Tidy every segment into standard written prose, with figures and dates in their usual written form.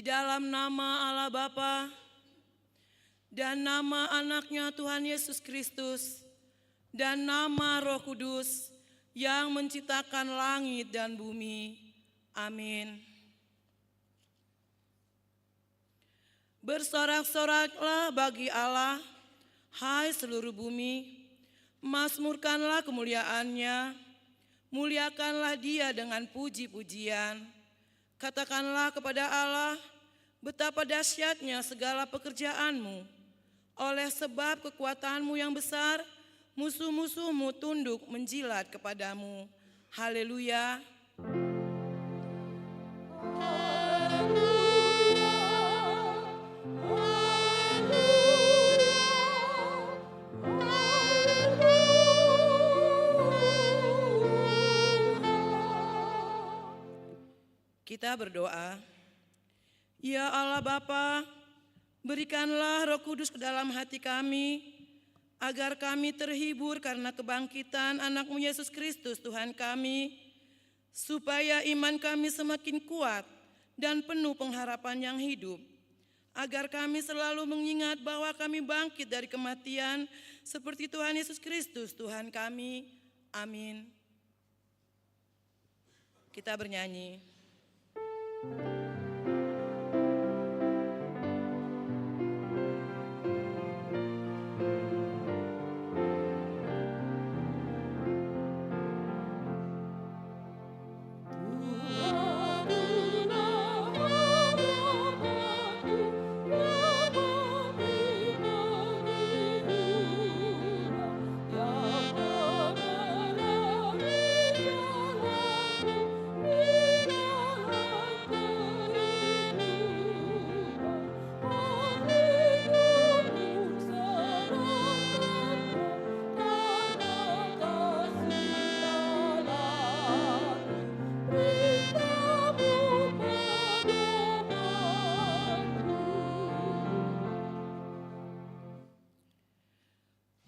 dalam nama Allah Bapa dan nama anaknya Tuhan Yesus Kristus dan nama Roh Kudus yang menciptakan langit dan bumi. Amin. Bersorak-soraklah bagi Allah, hai seluruh bumi, mazmurkanlah kemuliaannya, muliakanlah Dia dengan puji-pujian. Katakanlah kepada Allah, betapa dahsyatnya segala pekerjaanmu. Oleh sebab kekuatanmu yang besar, musuh-musuhmu tunduk menjilat kepadamu. Haleluya. Kita berdoa. Ya Allah Bapa, berikanlah Roh Kudus ke dalam hati kami, agar kami terhibur karena kebangkitan anak-Mu Yesus Kristus Tuhan kami, supaya iman kami semakin kuat dan penuh pengharapan yang hidup, agar kami selalu mengingat bahwa kami bangkit dari kematian seperti Tuhan Yesus Kristus Tuhan kami. Amin. Kita bernyanyi.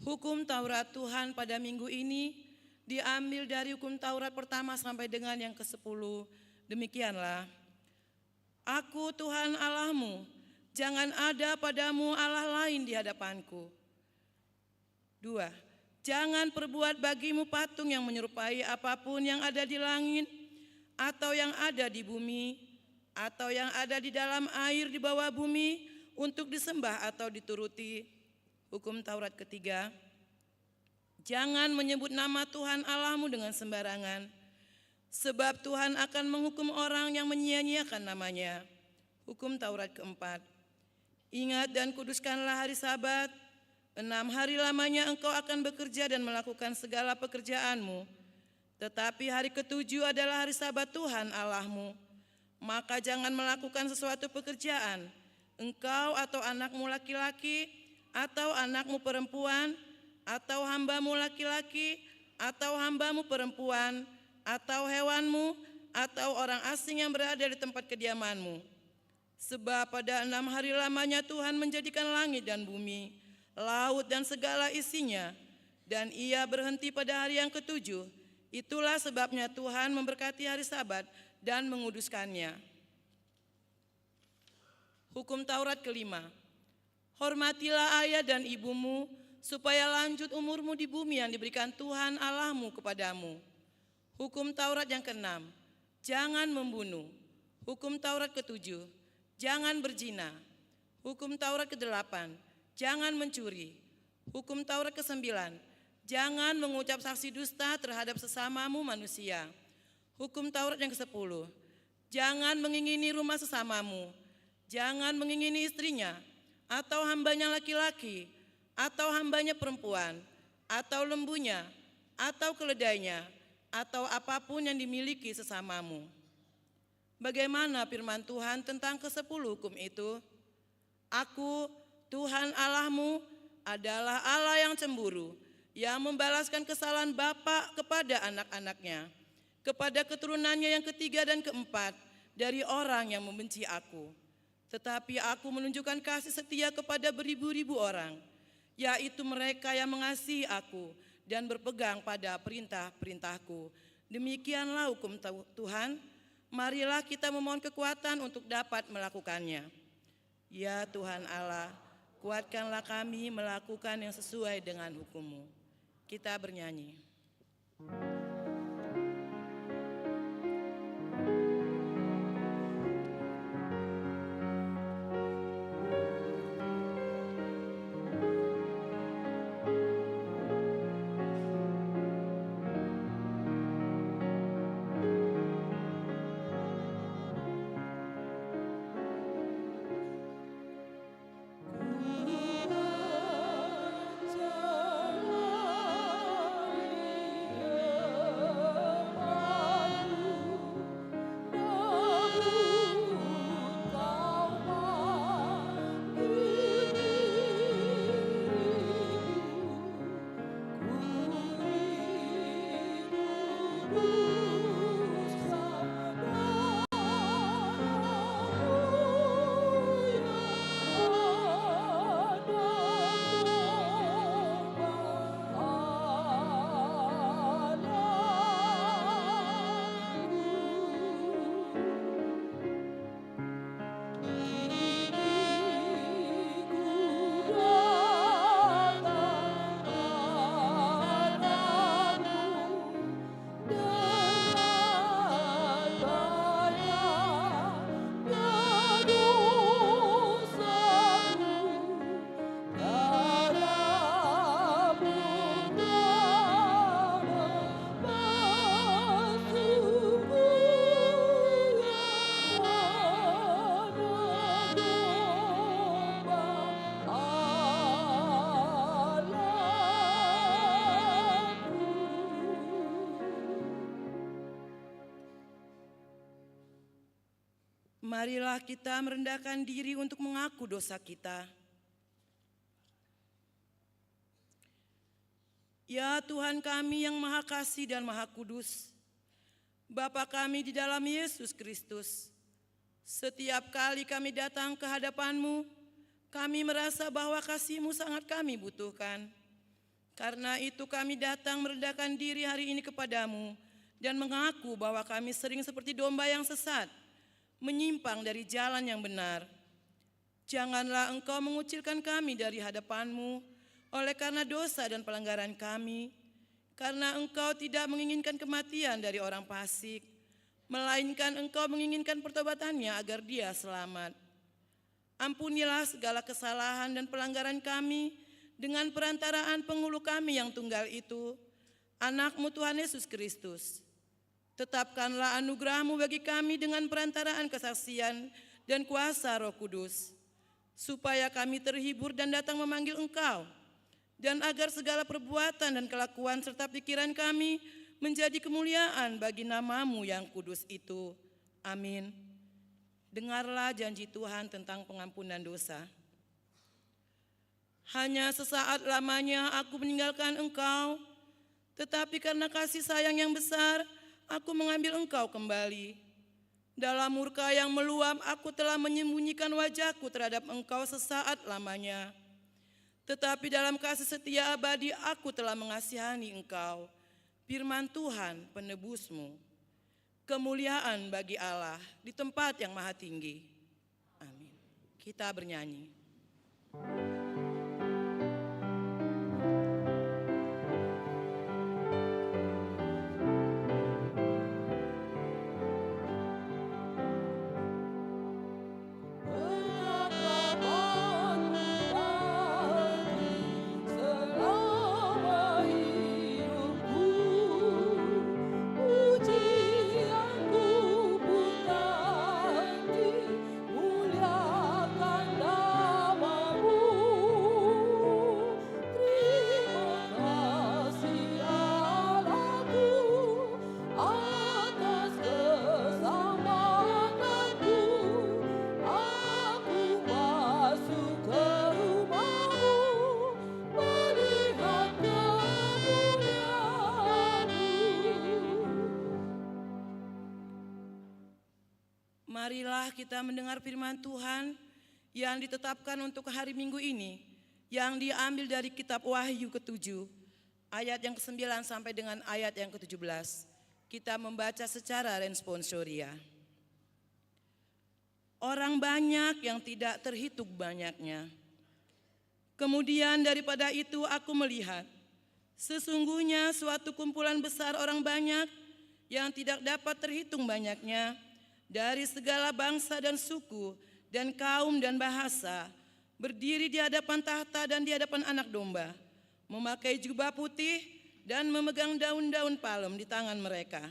Hukum Taurat Tuhan pada minggu ini diambil dari hukum Taurat pertama sampai dengan yang ke-10. Demikianlah. Aku Tuhan Allahmu, jangan ada padamu Allah lain di hadapanku. 2. Jangan perbuat bagimu patung yang menyerupai apapun yang ada di langit, atau yang ada di bumi, atau yang ada di dalam air di bawah bumi, untuk disembah atau dituruti. Hukum Taurat ketiga, jangan menyebut nama Tuhan Allahmu dengan sembarangan, sebab Tuhan akan menghukum orang yang menyia-nyiakan namanya. Hukum Taurat keempat, ingat dan kuduskanlah hari Sabat, 6 hari lamanya engkau akan bekerja dan melakukan segala pekerjaanmu, tetapi hari ke-7 adalah hari Sabat Tuhan Allahmu. Maka jangan melakukan sesuatu pekerjaan, engkau atau anakmu laki-laki, atau anakmu perempuan, atau hambamu laki-laki, atau hambamu perempuan, atau hewanmu, atau orang asing yang berada di tempat kediamanmu. Sebab pada 6 hari lamanya Tuhan menjadikan langit dan bumi, laut dan segala isinya, dan Ia berhenti pada hari yang ke-7. Itulah sebabnya Tuhan memberkati hari Sabat dan menguduskannya. Hukum Taurat kelima, hormatilah ayah dan ibumu, supaya lanjut umurmu di bumi yang diberikan Tuhan Allahmu kepadamu. Hukum Taurat yang ke-6, jangan membunuh. Hukum Taurat ke-7, jangan berzina. Hukum Taurat ke-8, jangan mencuri. Hukum Taurat ke-9, jangan mengucap saksi dusta terhadap sesamamu manusia. Hukum Taurat yang ke-10, jangan mengingini rumah sesamamu. Jangan mengingini istrinya, atau hambanya laki-laki, atau hambanya perempuan, atau lembunya, atau keledainya, atau apapun yang dimiliki sesamamu. Bagaimana firman Tuhan tentang ke-10 hukum itu? Aku, Tuhan Allahmu, adalah Allah yang cemburu, yang membalaskan kesalahan bapa kepada anak-anaknya, kepada keturunannya yang ketiga dan keempat dari orang yang membenci aku. Tetapi aku menunjukkan kasih setia kepada beribu-ribu orang, yaitu mereka yang mengasihi aku dan berpegang pada perintah-perintahku. Demikianlah hukum Tuhan. marilah kita memohon kekuatan untuk dapat melakukannya. Ya Tuhan Allah, kuatkanlah kami melakukan yang sesuai dengan hukum-Mu. Kita bernyanyi. Marilah kita merendahkan diri untuk mengaku dosa kita. Ya Tuhan kami yang Maha Kasih dan Maha Kudus, Bapa kami di dalam Yesus Kristus, setiap kali kami datang ke hadapan-Mu, kami merasa bahwa kasih-Mu sangat kami butuhkan. Karena itu kami datang merendahkan diri hari ini kepadamu dan mengaku bahwa kami sering seperti domba yang sesat, menyimpang dari jalan yang benar. Janganlah Engkau mengucilkan kami dari hadapan-Mu oleh karena dosa dan pelanggaran kami, karena Engkau tidak menginginkan kematian dari orang fasik, melainkan Engkau menginginkan pertobatannya agar dia selamat. Ampunilah segala kesalahan dan pelanggaran kami dengan perantaraan pengulu kami yang tunggal itu, Anak-Mu Tuhan Yesus Kristus. Tetapkanlah anugerah-Mu bagi kami dengan perantaraan kesaksian dan kuasa Roh Kudus, supaya kami terhibur dan datang memanggil Engkau, dan agar segala perbuatan dan kelakuan serta pikiran kami menjadi kemuliaan bagi nama-Mu yang kudus itu. Amin. Dengarlah janji Tuhan tentang pengampunan dosa. Hanya sesaat lamanya aku meninggalkan Engkau, tetapi karena kasih sayang yang besar, aku mengambil Engkau kembali. Dalam murka yang meluap, aku telah menyembunyikan wajahku terhadap Engkau sesaat lamanya. Tetapi dalam kasih setia abadi, aku telah mengasihani Engkau, firman Tuhan penebus-Mu. Kemuliaan bagi Allah di tempat yang maha tinggi. Amin. Kita bernyanyi. Marilah kita mendengar firman Tuhan yang ditetapkan untuk hari Minggu ini, yang diambil dari kitab Wahyu ke-7, ayat yang ke-9 sampai dengan ayat yang ke-17. Kita membaca secara responsoria. orang banyak yang tidak terhitung banyaknya. Kemudian daripada itu aku melihat, sesungguhnya suatu kumpulan besar orang banyak yang tidak dapat terhitung banyaknya, dari segala bangsa dan suku dan kaum dan bahasa, berdiri di hadapan tahta dan di hadapan Anak Domba, memakai jubah putih dan memegang daun-daun palem di tangan mereka.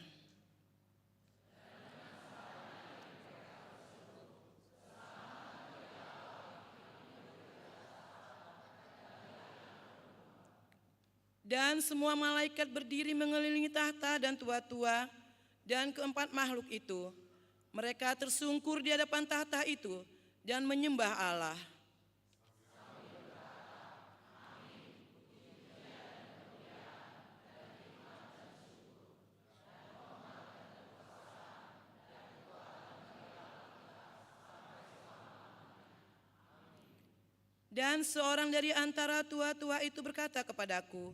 Dan semua malaikat berdiri mengelilingi tahta dan tua-tua dan keempat makhluk itu. Mereka tersungkur di hadapan tahta itu dan menyembah Allah. Dan seorang dari antara tua-tua itu berkata kepadaku,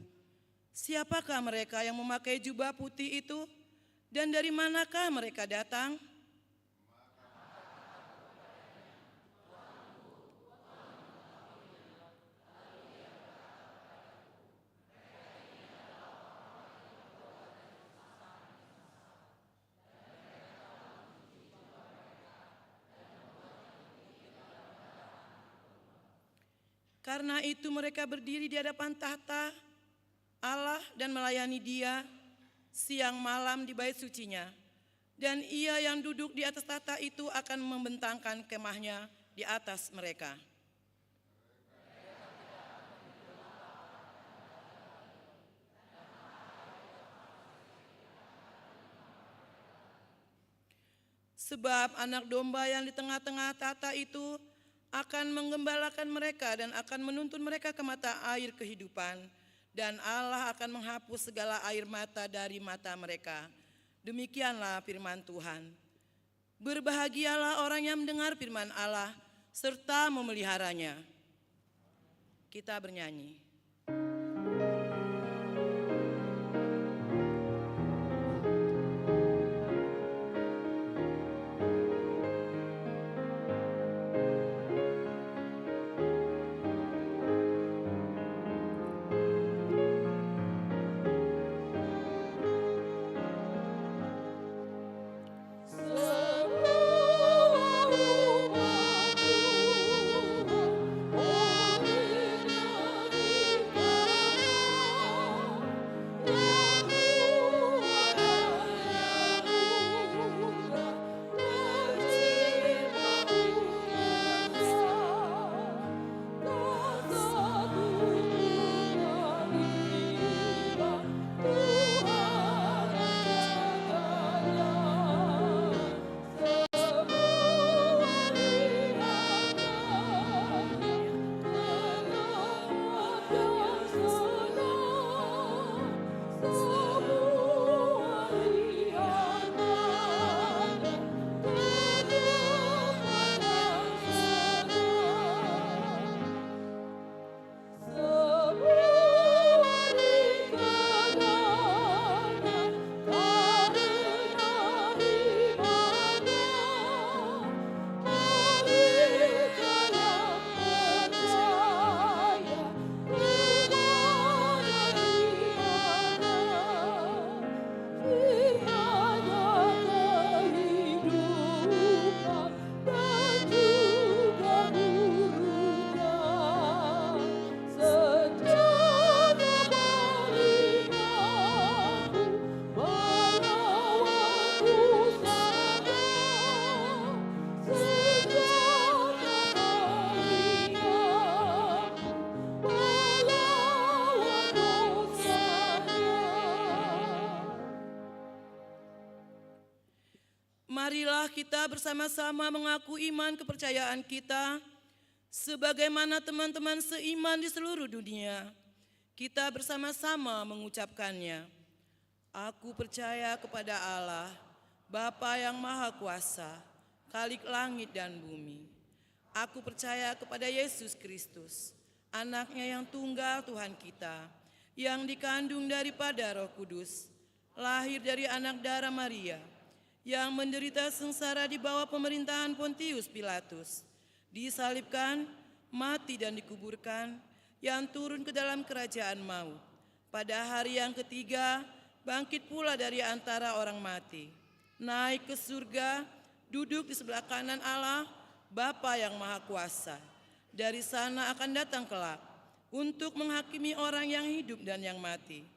"Siapakah mereka yang memakai jubah putih itu, dan dari manakah mereka datang?" Karena itu mereka berdiri di hadapan tahta Allah dan melayani Dia siang malam di bait sucinya. Dan Ia yang duduk di atas tahta itu akan membentangkan kemahnya di atas mereka. Sebab Anak Domba yang di tengah-tengah tahta itu akan menggembalakan mereka dan akan menuntun mereka ke mata air kehidupan, dan Allah akan menghapus segala air mata dari mata mereka. Demikianlah firman Tuhan. Berbahagialah orang yang mendengar firman Allah serta memeliharanya. Kita bernyanyi. Marilah kita bersama-sama mengaku iman kepercayaan kita, sebagaimana teman-teman seiman di seluruh dunia. Kita bersama-sama mengucapkannya. Aku percaya kepada Allah, Bapa yang Maha Kuasa, Khalik langit dan bumi. Aku percaya kepada Yesus Kristus, Anaknya yang tunggal Tuhan kita, yang dikandung daripada Roh Kudus, lahir dari anak darah Maria, yang menderita sengsara di bawah pemerintahan Pontius Pilatus, disalibkan, mati dan dikuburkan, yang turun ke dalam kerajaan maut. Pada hari yang ketiga, bangkit pula dari antara orang mati, naik ke surga, duduk di sebelah kanan Allah, Bapa yang Maha Kuasa. Dari sana akan datang kelak untuk menghakimi orang yang hidup dan yang mati.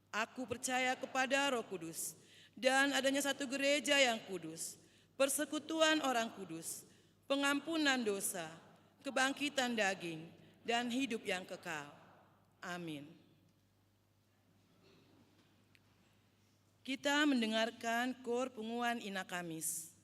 Aku percaya kepada Roh Kudus dan adanya satu gereja yang kudus, persekutuan orang kudus, pengampunan dosa, kebangkitan daging, dan hidup yang kekal. Amin. Kita mendengarkan KOR Punguan Ina Kamis.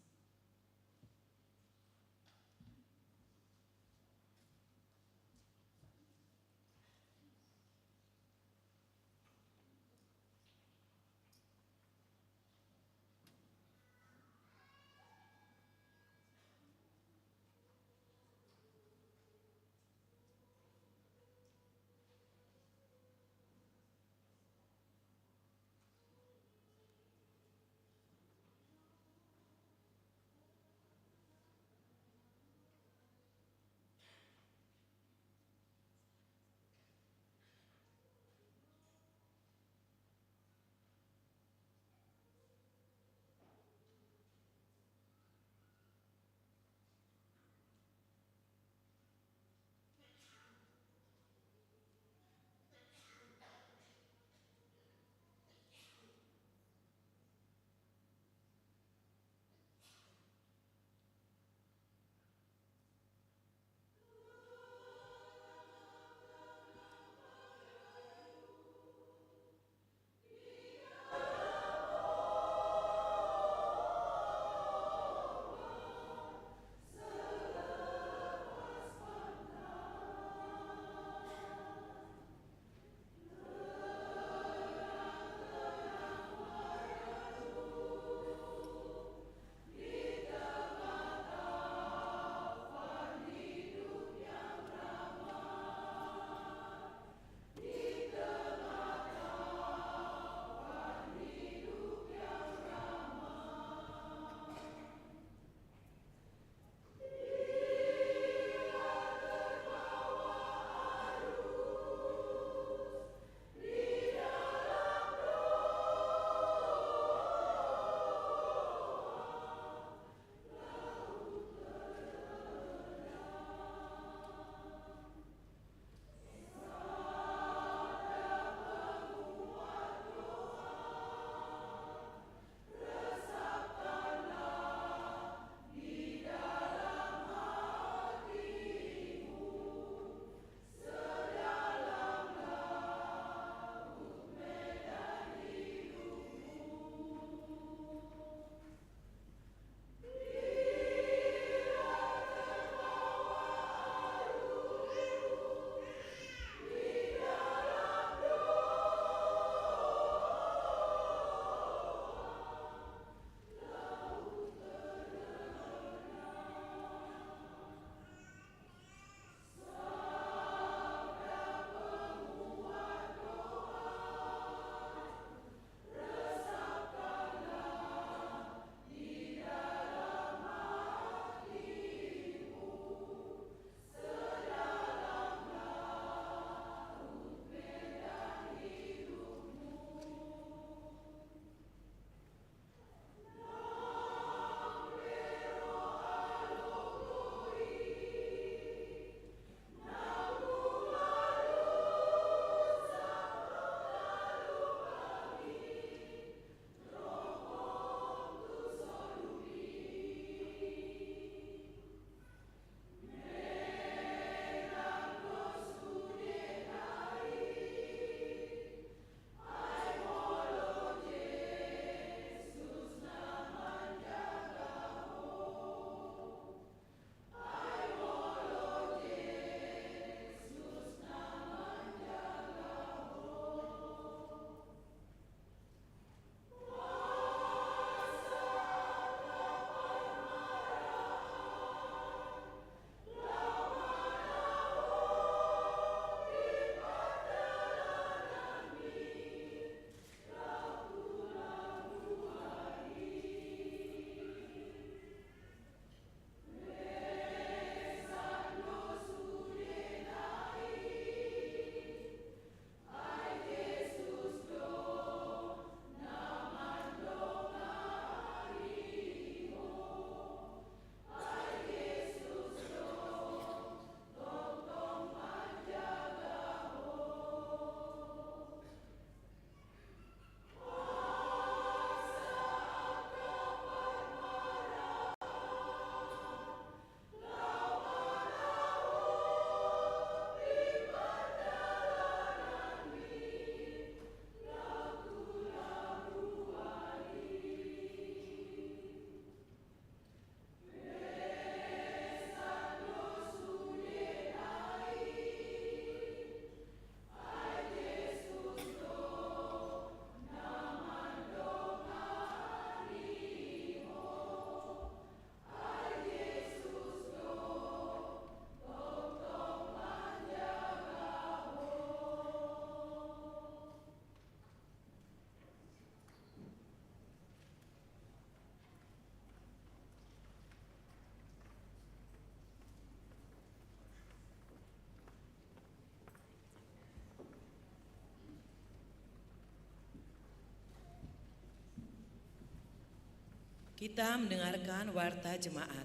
Kita mendengarkan warta jemaat.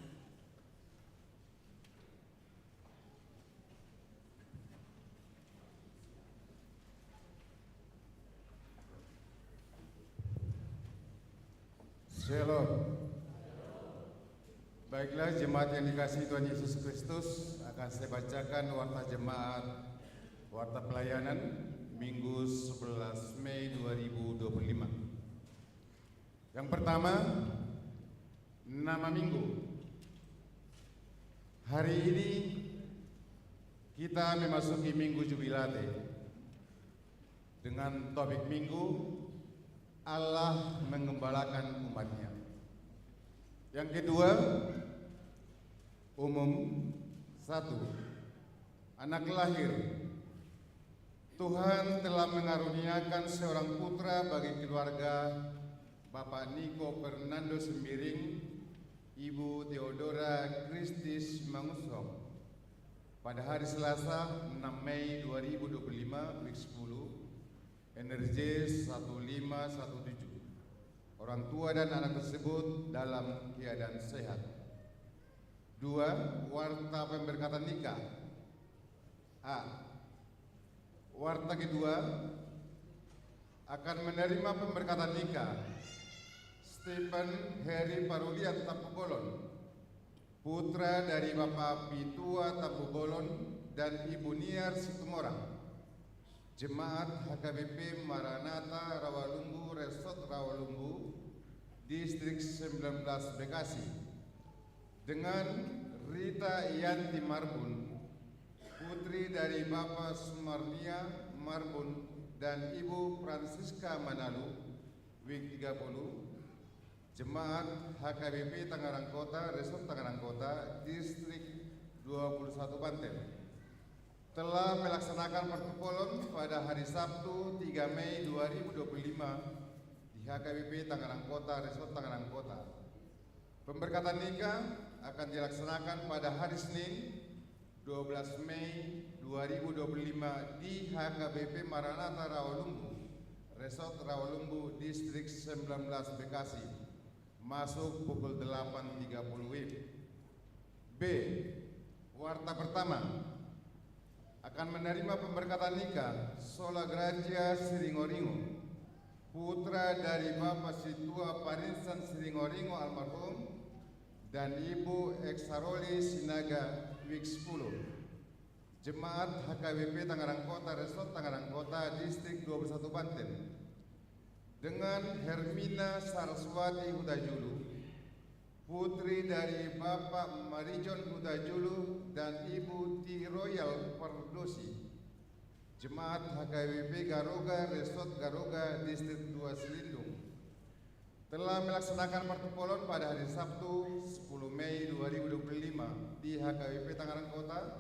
Shalom. Baiklah jemaat yang dikasihi Tuhan Yesus Kristus, akan saya bacakan warta jemaat, warta pelayanan Minggu 11 Mei 2025. Yang pertama, nama minggu. Hari ini kita memasuki Minggu Jubilate dengan topik minggu Allah mengembalakan umatnya. Yang kedua, umum. 1. Anak lahir. Tuhan telah mengaruniakan seorang putra bagi keluarga Bapak Niko Fernando Sembiring, Ibu Theodora Kristis Mangusong pada hari Selasa 6 Mei 2025 week 10, Energi 1517. Orang tua dan anak tersebut dalam keadaan sehat. 2. Warta pemberkatan nikah. A. Warta kedua akan menerima pemberkatan nikah Stephen Heri Parulian Tampubolon, putra dari Bapak Pitua Tampubolon dan Ibu Niar Situmorang, Jemaat HKBP Maranatha Rawalumbu Resort Rawalumbu, Distrik 19 Bekasi, dengan Rita Yanti Marbun, putri dari Bapak Sumarnia Marbun dan Ibu Francisca Manalu, WIG 30, Jemaat HKBP Tangerang Kota, Resort Tangerang Kota, Distrik 21 Banten, telah melaksanakan pertopolon pada hari Sabtu 3 Mei 2025 di HKBP Tangerang Kota, Resort Tangerang Kota. Pemberkatan nikah akan dilaksanakan pada hari Senin 12 Mei 2025 di HKBP Maranatha Rawalumbu, Resort Rawalumbu, Distrik 19 Bekasi, masuk pukul 8.30 WIB. B. Warta pertama akan menerima pemberkatan nikah Sola Gracia Siringoringo, putra dari Bapak Situa Parinsan Siringoringo almarhum dan Ibu Eksaroli Sinaga WIG 10, Jemaat HKBP Tangerang Kota, Resort Tangerang Kota, Distrik 21 Banten, dengan Hermina Saraswati Hudajulu, putri dari Bapak Marijon Hudajulu dan Ibu T. Royal Perdosi, Jemaat HKBP Garuga, Resort Garuga, Distrik 2 Selindung, telah melaksanakan pertopolon pada hari Sabtu 10 Mei 2025 di HKBP Tangerang Kota,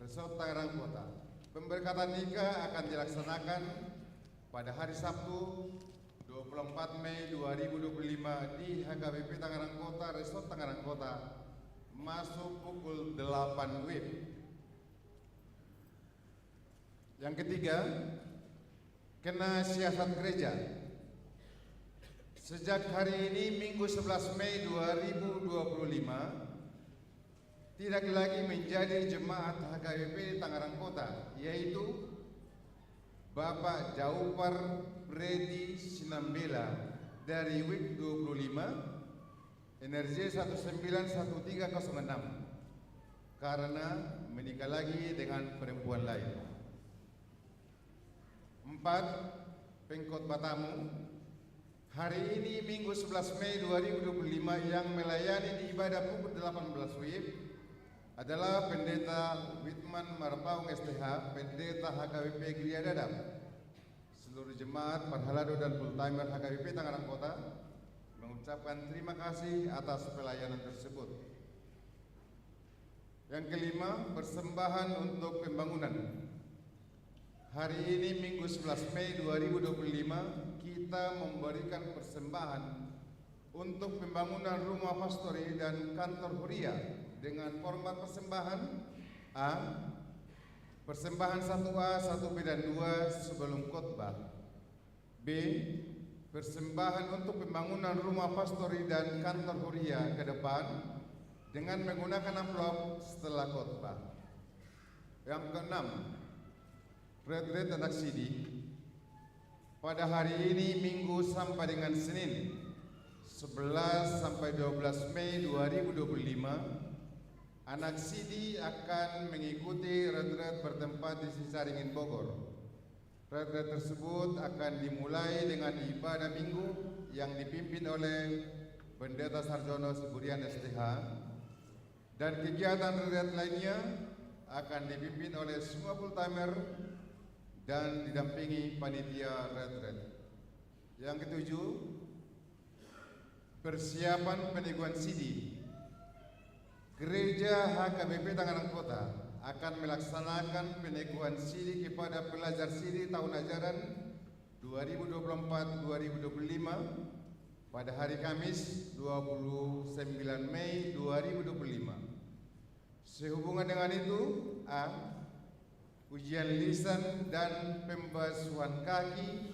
Resort Tangerang Kota. Pemberkatan nikah akan dilaksanakan pada hari Sabtu 24 Mei 2025 di HKBP Tangerang Kota, Resort Tangerang Kota, masuk pukul 8 WIB. Yang ketiga, kena siasat gereja. Sejak hari ini Minggu 11 Mei 2025 tidak lagi menjadi jemaat HKBP Tangerang Kota, yaitu Bapak Jaupar Bredi Sinambela dari WIG 25, Energi 191306, karena menikah lagi dengan perempuan lain. 4. Pengkhotbah tamu. Hari ini Minggu 11 Mei 2025 yang melayani di ibadah pukul 18 WIB adalah Pendeta Whitman Marpaung STH, Pendeta HKBP Gria Dadap. Seluruh jemaat, parhalado dan full-timer HKBP Tangerang Kota mengucapkan terima kasih atas pelayanan tersebut. Yang kelima, persembahan untuk pembangunan. Hari ini Minggu 11 Mei 2025 kita memberikan persembahan untuk pembangunan rumah pastori dan kantor Huria dengan format persembahan A. Persembahan 1A, 1B dan 2 sebelum khotbah. B. persembahan untuk pembangunan rumah pastori dan kantor Huria ke depan dengan menggunakan amplop setelah khotbah. Yang keenam, retret anak sidi. Pada hari ini Minggu sampai dengan Senin 11 sampai 12 Mei 2025, anak sidi akan mengikuti retret bertempat di Cicaringin, Bogor. Retret tersebut akan dimulai dengan ibadah minggu yang dipimpin oleh Pendeta Sarjono Siburian STH, dan kegiatan retret lainnya akan dipimpin oleh semua full-timer dan didampingi panitia retret. Yang ketujuh, persiapan peneguhan sidi. Gereja HKBP Tangerang Kota akan melaksanakan peneguhan sidi kepada pelajar sidi tahun ajaran 2024-2025 pada hari Kamis 29 Mei 2025. Sehubungan dengan itu, A. Ujian lisan dan pembasuhan kaki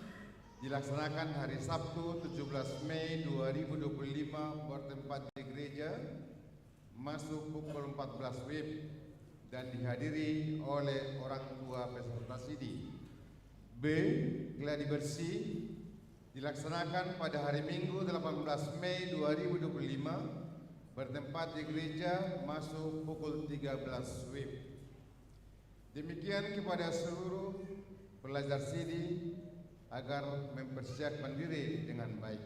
dilaksanakan hari Sabtu 17 Mei 2025 bertempat di gereja, masuk pukul 14 WIB dan dihadiri oleh orang tua peserta sidi. B. Gladi bersih dilaksanakan pada hari Minggu 18 Mei 2025 bertempat di gereja, masuk pukul 13 WIB. Demikian kepada seluruh pelajar sidi agar mempersiapkan diri dengan baik.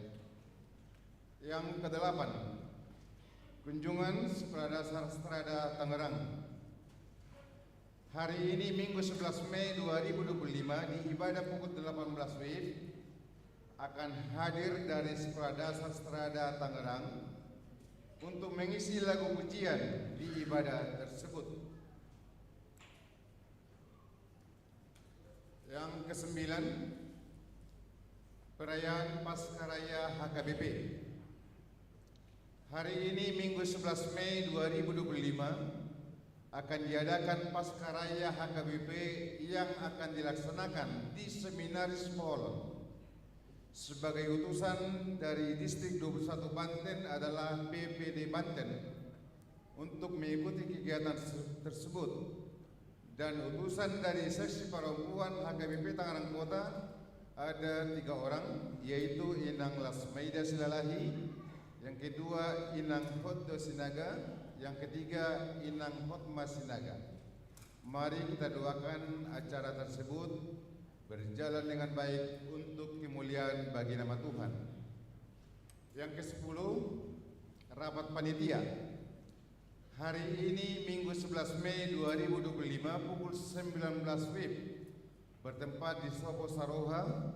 Yang kedelapan, kunjungan Sekolah Dasar Strada Tangerang. Hari ini Minggu 11 Mei 2025 di ibadah pukul 18 WIB akan hadir dari Sekolah Dasar Strada Tangerang untuk mengisi lagu pujian di ibadah tersebut. Yang kesembilan, perayaan Pascaraya HKBP. Hari ini Minggu 11 Mei 2025 akan diadakan Pascaraya HKBP yang akan dilaksanakan di Seminaris Hall. Sebagai utusan dari Distrik 21 Banten adalah PPD Banten untuk mengikuti kegiatan tersebut, dan utusan dari seksi perempuan HKBP Tangerang Kota ada 3 orang, yaitu Inang Lasmaida Silalahi, yang kedua Inang Hotdo Sinaga, yang ketiga Inang Hotma Sinaga. Mari kita doakan acara tersebut berjalan dengan baik untuk kemuliaan bagi nama Tuhan. Yang ke-10, rapat panitia. Hari ini Minggu 11 Mei 2025 pukul 19 WIB bertempat di Sopo Saroha,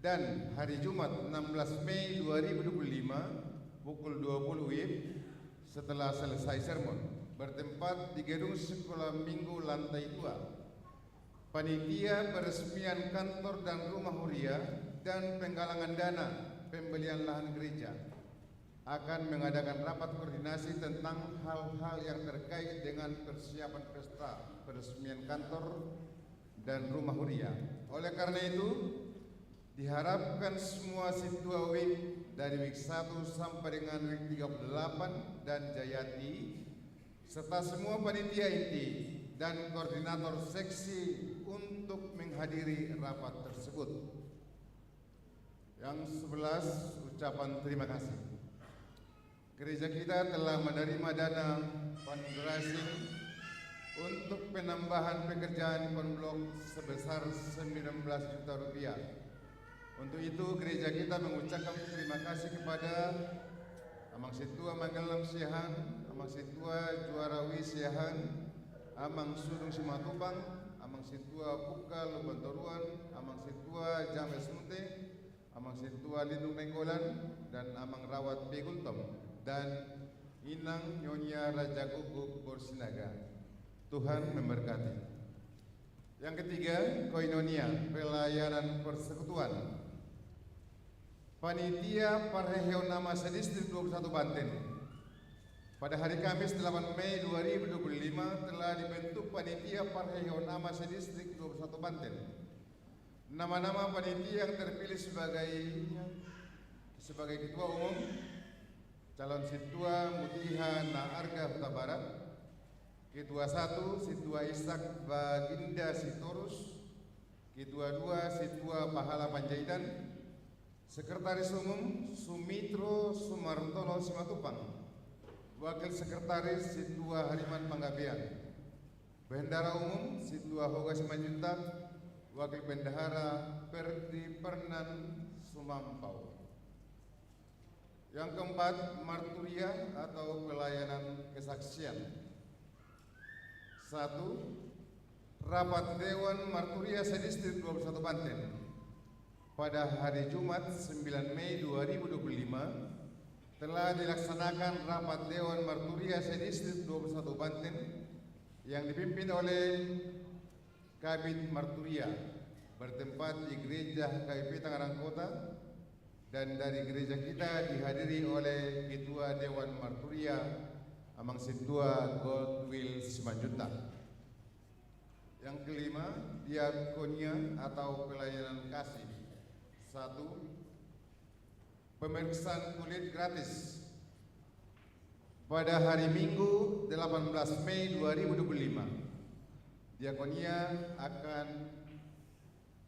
dan hari Jumat 16 Mei 2025 pukul 20 WIB setelah selesai sermon bertempat di gedung Sekolah Minggu lantai 2. Panitia peresmian kantor dan rumah Huria dan penggalangan dana pembelian lahan gereja akan mengadakan rapat koordinasi tentang hal-hal yang terkait dengan persiapan pesta peresmian kantor dan rumah Huria. Oleh karena itu, diharapkan semua siswa WIB dari WIB 1 sampai dengan WIB 38 dan Jayati serta semua panitia inti dan koordinator seksi untuk menghadiri rapat tersebut. Yang 11, ucapan terima kasih. Gereja kita telah menerima dana fundraising untuk penambahan pekerjaan konblok sebesar 19 juta rupiah. Untuk itu gereja kita mengucapkan terima kasih kepada Amang Situa Manggalam Siahan, Amang Situa Juarawi Siahan, Amang Sudung Simatupang, Amang Situa Puka Lubantoruan, Amang Situa James Munte, Amang Situa Lindung Nenggolan, dan Amang Rawat Beguntom, dan Inang Nyonya Raja Guguk Borsinaga. Tuhan memberkati. Yang ketiga, koinonia, pelayanan persekutuan. Panitia Parheo Nama Sedistrik 21 Banten pada hari Kamis 8 Mei 2025 telah dibentuk Panitia Parheo Nama Sedistrik 21 Banten. Nama-nama panitia yang terpilih sebagai sebagai Ketua Umum, calon Situa Mutiha Naarga Huta Barat, Ketua 1 Situa Ishak Baginda Sitorus, Ketua 2 Situa Pahala Panjaitan, Sekretaris Umum Sumitro Sumartono Simatupang, Wakil Sekretaris Situa Hariman Panggabean, Bendahara Umum Situa Hoga Simanjuntak, Wakil Bendahara Perdi Pernan Sumampau. Yang keempat, marturia atau pelayanan kesaksian. 1. Rapat Dewan Marturia Sedistrik 21 Banten pada hari Jumat 9 Mei 2025 telah dilaksanakan rapat Dewan Marturia Sedistrik 21 Banten yang dipimpin oleh Kabid Marturia bertempat di Gereja KIP Tangerang Kota, dan dari gereja kita dihadiri oleh Ketua Dewan Marturia Amang Situa Goldwill Simanjuntak. Yang kelima, diakonia atau pelayanan kasih. 1. Pemeriksaan kulit gratis pada hari Minggu 18 Mei 2025. Diakonia akan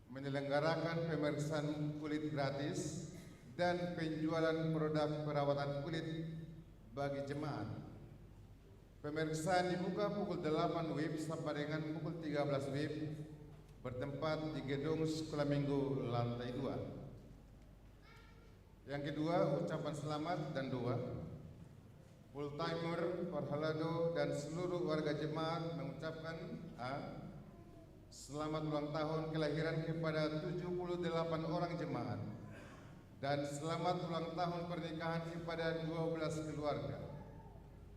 menyelenggarakan pemeriksaan kulit gratis dan penjualan produk perawatan kulit bagi jemaat. Pemeriksaan dibuka pukul 8 WIB sampai dengan pukul 13 WIB bertempat di gedung Sekolah Minggu lantai 2. Yang kedua, ucapan selamat dan doa. Full timer, Parhalado dan seluruh warga jemaat mengucapkan A. Selamat ulang tahun kelahiran kepada 78 orang jemaat dan selamat ulang tahun pernikahan kepada 12 keluarga.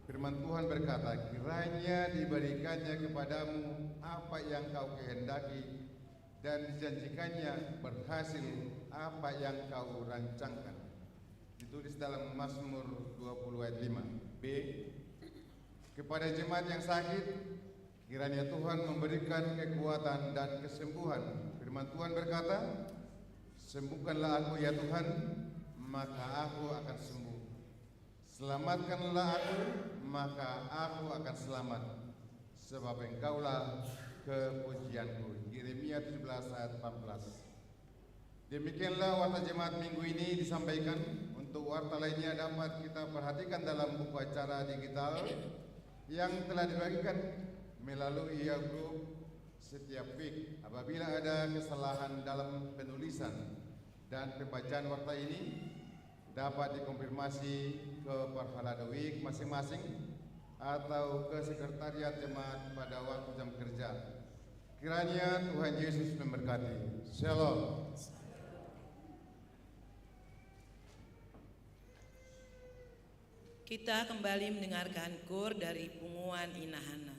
Firman Tuhan berkata, kiranya diberikannya kepadamu apa yang kau kehendaki dan dijanjikannya berhasil apa yang kau rancangkan. Ditulis dalam Mazmur 20 ayat 5. B. Kepada jemaat yang sakit, kiranya Tuhan memberikan kekuatan dan kesembuhan. Firman Tuhan berkata, sembuhkanlah aku ya Tuhan, maka aku akan sembuh. Selamatkanlah aku, maka aku akan selamat, sebab Engkaulah kepujianku. Yeremia 17 ayat 14. Demikianlah warta jemaat minggu ini disampaikan. Untuk warta lainnya dapat kita perhatikan dalam buku acara digital yang telah dibagikan melalui grup setiap week. Apabila ada kesalahan dalam penulisan dan pembacaan warta ini, dapat dikonfirmasi ke Parhalado Week masing-masing atau ke sekretariat jemaat pada waktu jam kerja. Kiranya Tuhan Yesus memberkati. Shalom. Kita kembali mendengarkan KUR dari Punguan Inahana.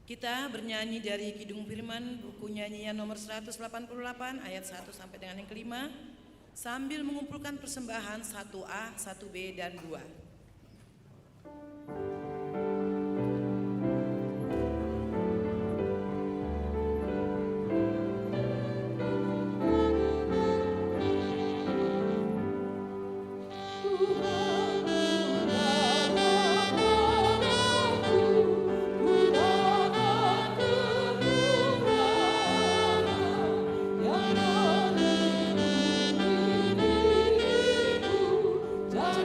Kita bernyanyi dari Kidung Firman, buku nyanyian nomor 188 ayat 1 sampai dengan yang kelima, sambil mengumpulkan persembahan 1A, 1B, dan 2. Dari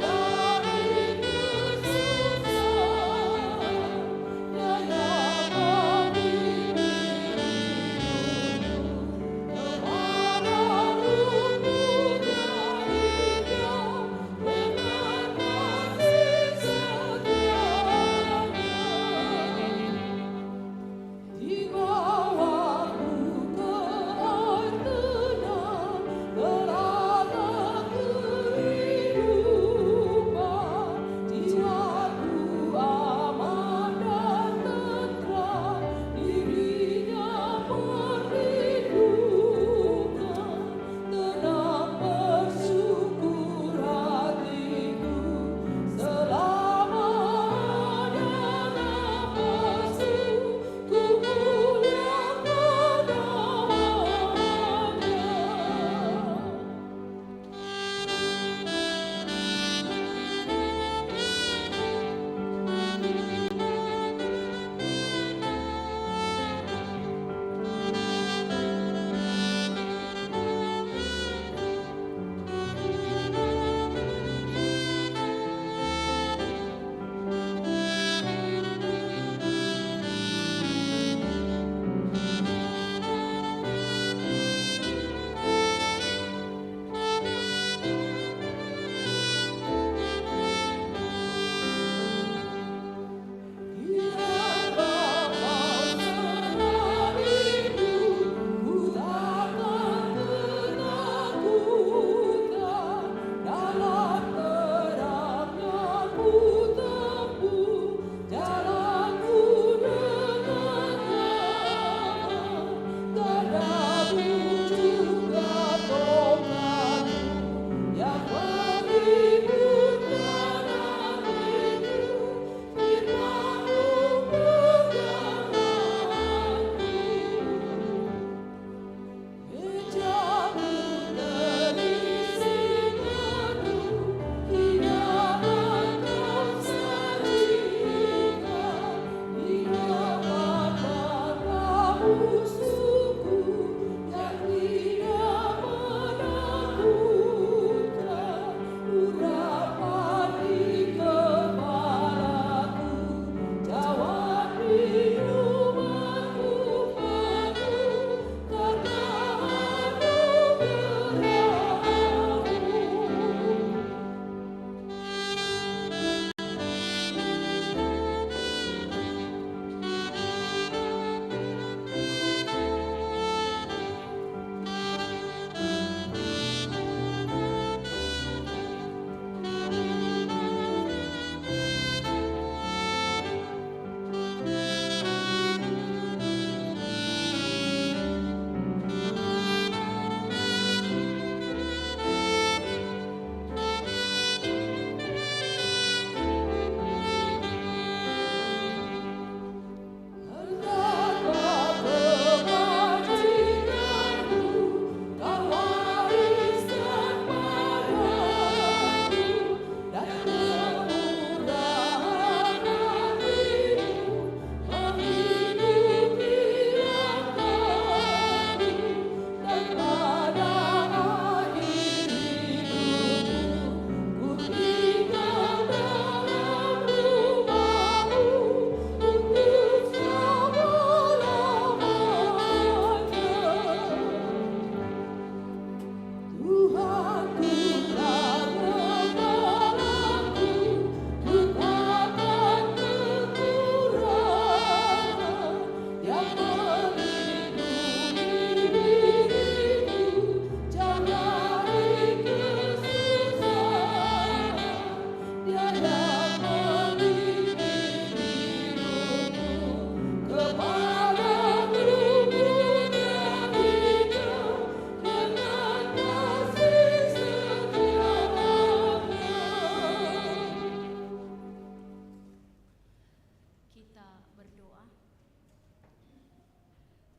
kita berdoa.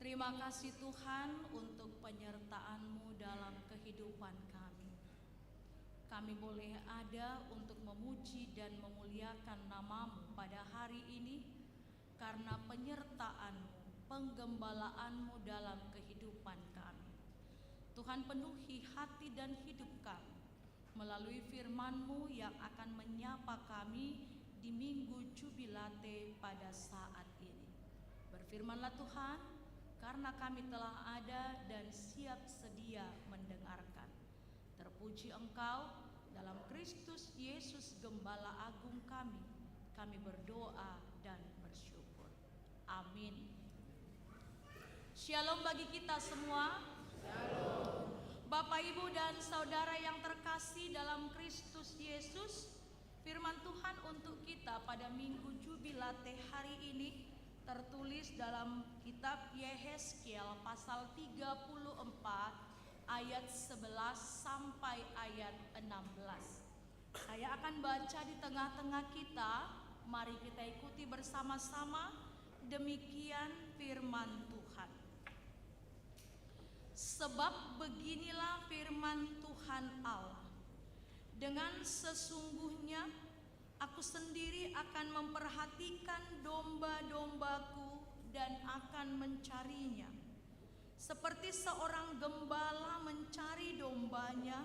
Terima kasih Tuhan untuk penyertaan-Mu dalam kehidupan kami. Kami boleh ada untuk memuji dan memuliakan nama-Mu pada hari ini karena penyertaan-Mu, penggembalaanmu dalam kehidupan kami. Tuhan, penuhi hati dan hidup kami melalui firman-Mu yang akan menyapa kami di Minggu Jubilate pada saat ini. Berfirmanlah Tuhan, karena kami telah ada dan siap sedia mendengarkan. Terpuji Engkau dalam Kristus Yesus Gembala Agung kami. Kami berdoa dan bersyukur. Amin. Shalom bagi kita semua. Shalom. Bapak, Ibu, dan Saudara yang terkasih dalam Kristus Yesus, firman Tuhan untuk kita pada Minggu Jubilate hari ini tertulis dalam kitab Yehezkiel pasal 34 ayat 11 sampai ayat 16. Saya akan baca di tengah-tengah kita. Mari kita ikuti bersama-sama. Demikian firman Tuhan. Sebab beginilah firman Tuhan Allah. Dengan sesungguhnya aku sendiri akan memperhatikan domba-dombaku dan akan mencarinya. Seperti seorang gembala mencari dombanya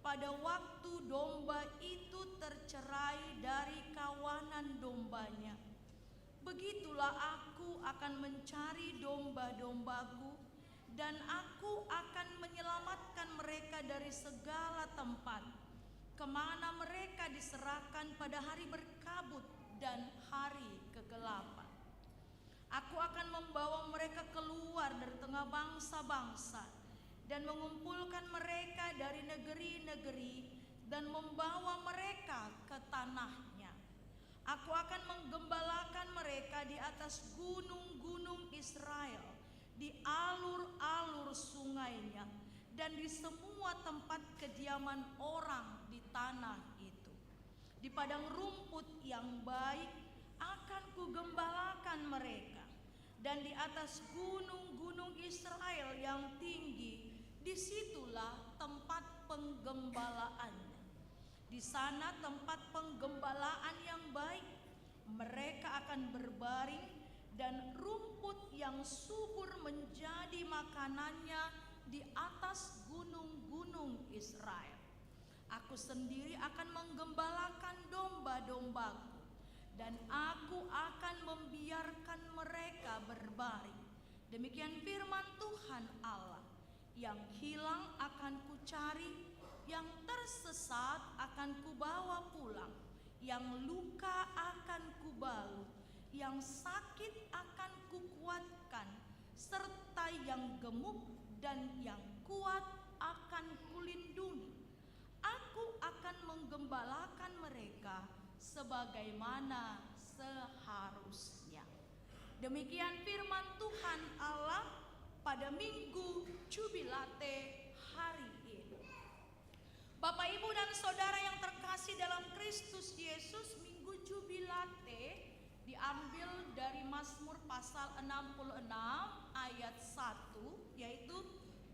pada waktu domba itu tercerai dari kawanan dombanya. Begitulah aku akan mencari domba-dombaku dan aku akan menyelamatkan mereka dari segala tempat kemana mereka diserahkan pada hari berkabut dan hari kegelapan. Aku akan membawa mereka keluar dari tengah bangsa-bangsa dan mengumpulkan mereka dari negeri-negeri dan membawa mereka ke tanahnya. Aku akan menggembalakan mereka di atas gunung-gunung Israel, di alur-alur sungainya, dan di semua tempat kediaman orang di tanah itu. Di padang rumput yang baik akan kugembalakan mereka, dan di atas gunung-gunung Israel yang tinggi, disitulah tempat penggembalaannya. Di sana tempat penggembalaan yang baik, mereka akan berbaring dan rumput yang subur menjadi makanannya di atas gunung-gunung Israel. Aku sendiri akan menggembalakan domba-dombaku dan aku akan membiarkan mereka berbaring. Demikian firman Tuhan Allah. Yang hilang akan kucari, yang tersesat akan kubawa pulang, yang luka akan kubalut, yang sakit akan kukuatkan, serta yang gemuk dan yang kuat akan kulindungi. Aku akan menggembalakan mereka sebagaimana seharusnya. Demikian firman Tuhan Allah pada Minggu Jubilate hari ini. Bapak, Ibu, dan Saudara yang terkasih dalam Kristus Yesus, Minggu Jubilate diambil dari Mazmur pasal 66 ayat 1, yaitu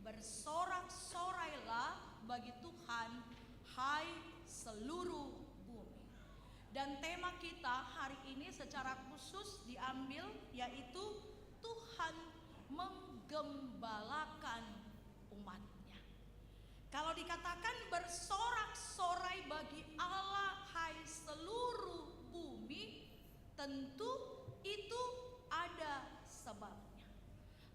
bersorak-sorailah bagi Tuhan, hai seluruh bumi. Dan tema kita hari ini secara khusus diambil yaitu Tuhan menggembalakan umatnya. Kalau dikatakan bersorak-sorai bagi Allah, hai seluruh bumi, tentu itu ada sebabnya.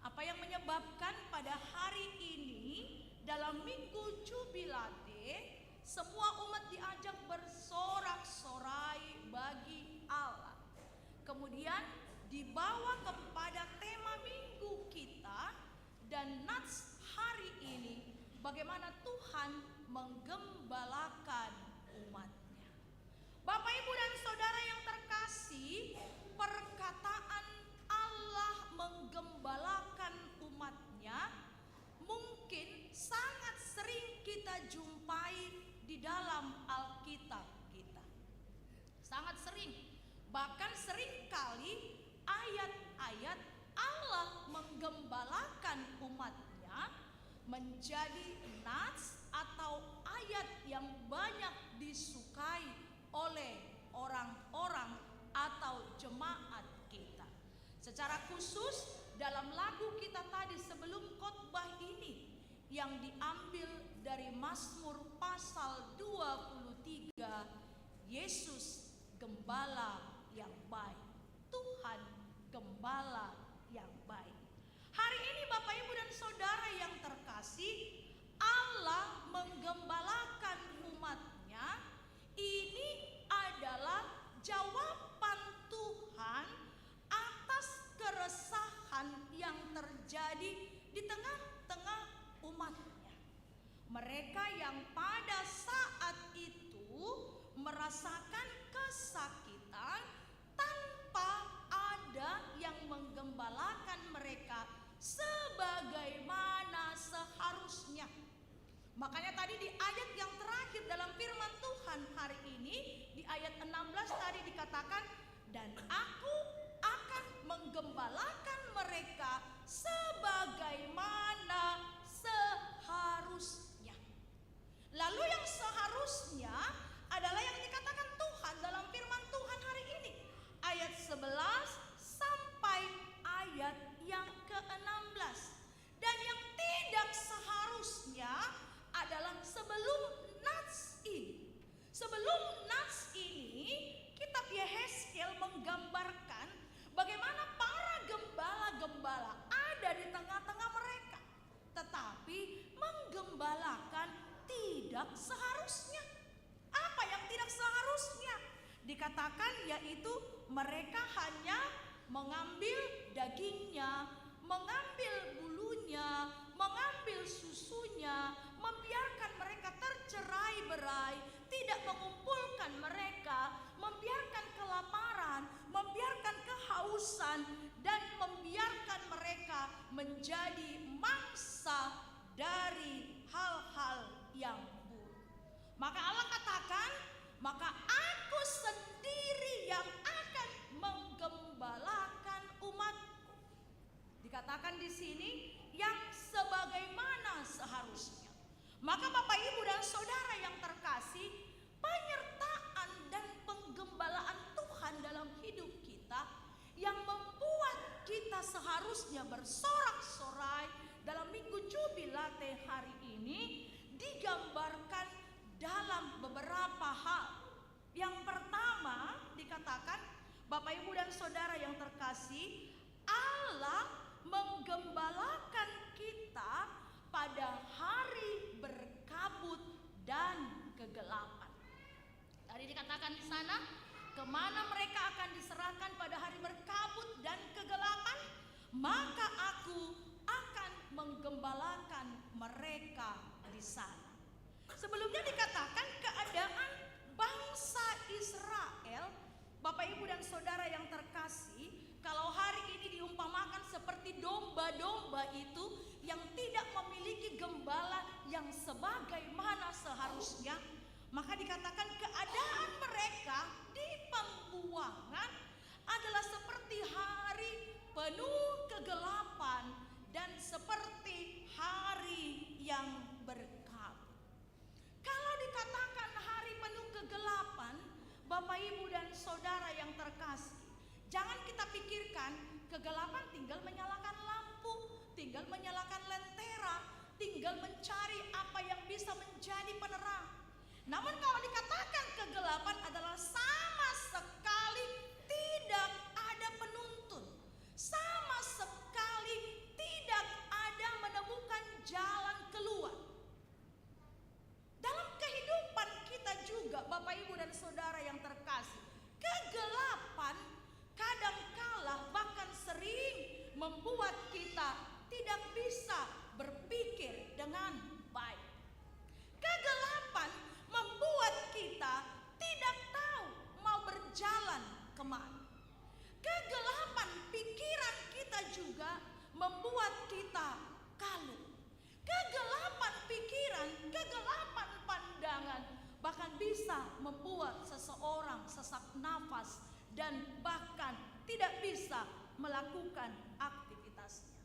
Apa yang menyebabkan pada hari ini dalam Minggu Jubilate semua umat diajak bersorak-sorai bagi Allah. Kemudian dibawa kepada tema minggu kita dan nats hari ini, bagaimana Tuhan menggembalakan umatnya. Bapak, Ibu, dan Saudara yang terkasih, perkataan Allah menggembalakan umatnya mungkin sangat sering kita jumpai di dalam Alkitab kita. Sangat sering, bahkan sering kali ayat-ayat Allah menggembalakan umatnya menjadi nats atau ayat yang banyak disukai oleh orang-orang atau jemaat kita. Secara khusus dalam lagu kita tadi sebelum khotbah ini yang diambil dari Mazmur pasal 23, Yesus gembala yang baik. Tuhan gembala yang baik. Hari ini Bapak Ibu dan Saudara yang terkasih, Allah menggembalakan umatnya. Ini adalah jawaban Tuhan atas keresahan yang terjadi di tengah-tengah umatnya. Mereka yang pada saat itu merasakan kesakitan tanpa ada yang menggembalakan mereka sebagaimana seharusnya. Makanya tadi di ayat yang terakhir dalam firman Tuhan hari ini, di ayat 16 tadi dikatakan, dan aku akan menggembalakan mereka sebagaimana seharusnya. Lalu yang seharusnya adalah yang dikatakan Tuhan dalam firman Tuhan hari ini. Ayat 11 sampai ayat yang ke-16. Dan yang tidak seharusnya adalah sebelum nats ini. Sebelum nats ini, kitab Yehezkiel menggambarkan bagaimana para gembala-gembala ada di tengah-tengah mereka, tetapi menggembalakan tidak seharusnya. Apa yang tidak seharusnya? Dikatakan yaitu mereka hanya mengambil dagingnya, mengambil bulunya, mengambil susunya, membiarkan mereka tercerai-berai, tidak mengumpulkan mereka, membiarkan kelaparan, membiarkan kehausan, dan membiarkan mereka menjadi mangsa dari hal-hal yang buruk. Maka Allah katakan, maka aku sendiri yang akan menggembalakan umatku. Dikatakan di sini yang sebagaimana seharusnya. Maka Bapak Ibu dan Saudara yang terkasih, penyertaan dan penggembalaan Tuhan dalam hidup kita yang membuat kita seharusnya bersorak-sorai dalam Minggu Jubilate hari ini digambarkan dalam beberapa hal. Yang pertama dikatakan, Bapak Ibu dan Saudara yang terkasih, Allah menggembalakan kita pada hari berkabut dan kegelapan. Tadi dikatakan di sana, kemana mereka akan diserahkan pada hari berkabut dan kegelapan, maka aku akan menggembalakan mereka di sana. Sebelumnya dikatakan keadaan bangsa Israel, Bapak Ibu dan Saudara yang terkasih, kalau hari ini diumpamakan seperti domba-domba itu yang tidak memiliki gembala yang sebagaimana seharusnya, maka dikatakan keadaan mereka di pembuangan adalah seperti hari penuh kegelapan dan seperti hari yang berkabut. Kalau dikatakan hari penuh kegelapan, Bapak Ibu dan Saudara yang terkasih, jangan kita pikirkan kegelapan tinggal menyalakan lampu, tinggal menyalakan lentera, tinggal mencari apa yang bisa menjadi penerang. Namun kalau dikatakan kegelapan adalah sama sekali tidak ada penuntun, sama sekali tidak ada menemukan jalan keluar. Dalam kehidupan kita juga Bapak Ibu dan Saudara yang terkasih, kegelapan kadangkala bahkan sering membuat kita tidak bisa berpikir dengan baik. Kegelapan membuat kita tidak tahu mau berjalan kemana. Kegelapan pikiran kita juga membuat kita kalut. Kegelapan pikiran, kegelapan pandangan bahkan bisa membuat seseorang sesak nafas dan bahkan tidak bisa melakukan aktivitasnya.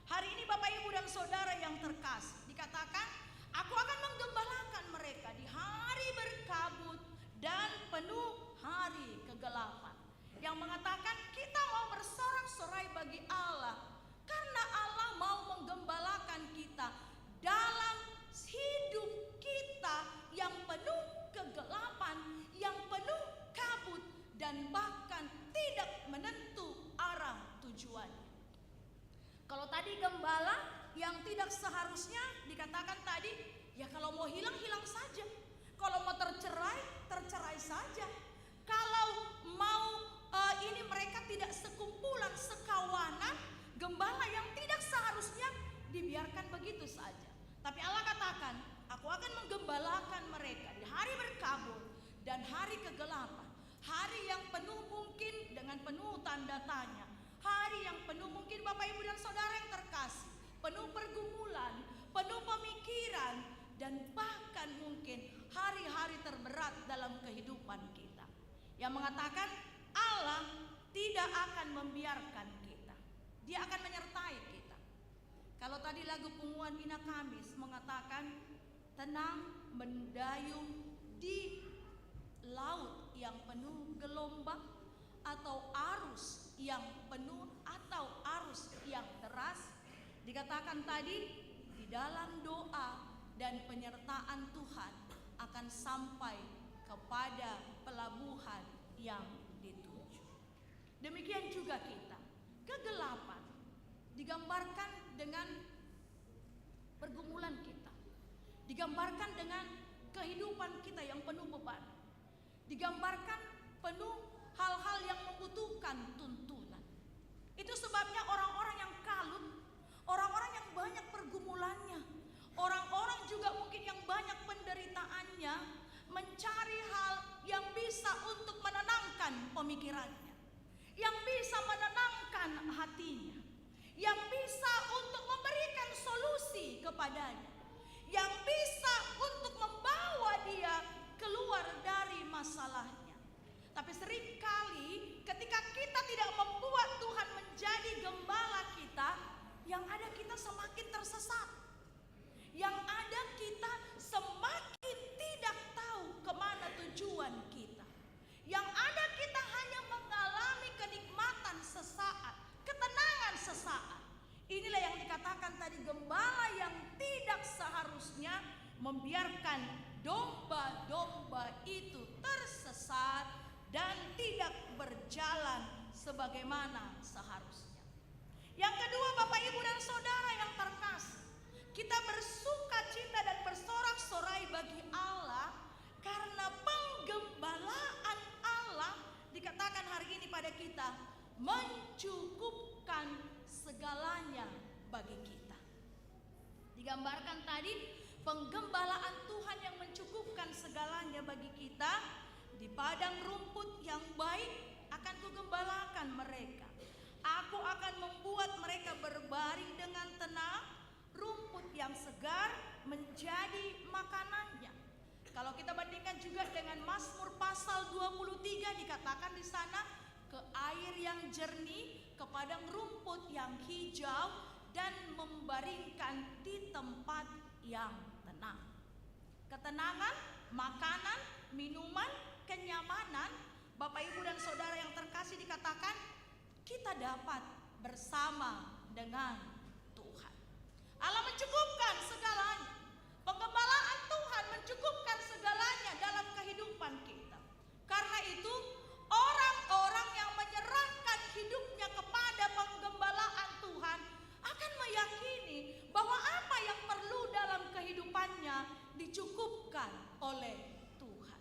Hari ini Bapak Ibu dan Saudara yang terkasih, dikatakan, aku akan menggembalakan mereka di hari berkabut dan penuh hari kegelapan. Yang mengatakan kita mau bersorak-sorai bagi Allah, karena Allah mau menggembalakan kita dalam hidup kita yang penuh kegelapan, yang penuh kabut, dan bahkan tidak menentu arah tujuannya. Kalau tadi gembala yang tidak seharusnya dikatakan tadi, ya kalau mau hilang, hilang saja. Kalau mau tercerai, tercerai saja. Kalau mau ini mereka tidak sekumpulan, sekawanan, gembala yang tidak seharusnya dibiarkan begitu saja. Tapi Allah katakan, aku akan menggembalakan mereka di hari berkabut dan hari kegelapan. Hari yang penuh mungkin dengan penuh tanda tanya. Hari yang penuh mungkin Bapak Ibu dan Saudara yang terkasih, penuh pergumulan, penuh pemikiran, dan bahkan mungkin hari-hari terberat dalam kehidupan kita. Yang mengatakan Allah tidak akan membiarkan kita. Dia akan menyertai kita. Kalau tadi lagu Punguan Bina Kamis mengatakan tenang mendayung di laut yang penuh gelombang, atau arus yang penuh, atau arus yang deras. Dikatakan tadi di dalam doa dan penyertaan Tuhan akan sampai kepada pelabuhan yang dituju. Demikian juga kita, kegelapan digambarkan dengan pergumulan kita, digambarkan dengan kehidupan kita yang penuh beban, digambarkan penuh hal-hal yang membutuhkan tuntunan. Itu sebabnya orang-orang yang kalut, orang-orang yang banyak pergumulannya, orang-orang juga mungkin yang banyak penderitaannya, mencari hal yang bisa untuk menenangkan pemikirannya, yang bisa menenangkan hatinya, yang bisa untuk memberikan solusi kepadanya, yang bisa untuk membawa dia keluar dari masalahnya. Tapi seringkali ketika kita tidak membuat Tuhan menjadi gembala kita, yang ada kita semakin tersesat. Yang ada kita semakin tidak tahu kemana tujuan kita. Yang ada kita hanya mengalami kenikmatan sesaat, ketenangan sesaat. Inilah yang dikatakan tadi, gembala yang tidak seharusnya membiarkan domba-domba itu tersesat dan tidak berjalan sebagaimana seharusnya. Yang kedua, Bapak Ibu dan Saudara yang terkasih, kita bersuka cita dan bersorak-sorai bagi Allah karena penggembalaan Allah, dikatakan hari ini pada kita, mencukupkan segalanya bagi kita. Digambarkan tadi penggembalaan Tuhan yang mencukupkan segalanya bagi kita. Di padang rumput yang baik akan kugembalakan mereka. Aku akan membuat mereka berbaring dengan tenang. Rumput yang segar menjadi makanannya. Kalau kita bandingkan juga dengan Mazmur pasal 23, dikatakan di sana, ke air yang jernih, ke padang rumput yang hijau, dan membaringkan di tempat yang tenang. Ketenangan, makanan, minuman, kenyamanan, Bapak Ibu dan Saudara yang terkasih, dikatakan kita dapat bersama dengan Tuhan. Allah mencukupkan segalanya. Penggembalaan Tuhan mencukupkan segalanya dalam kehidupan kita. Karena itu orang-orang yang menyerahkan hidupnya kepada penggembalaan Tuhan akan meyakini bahwa apa yang perlu dalam kehidupannya dicukupkan oleh Tuhan.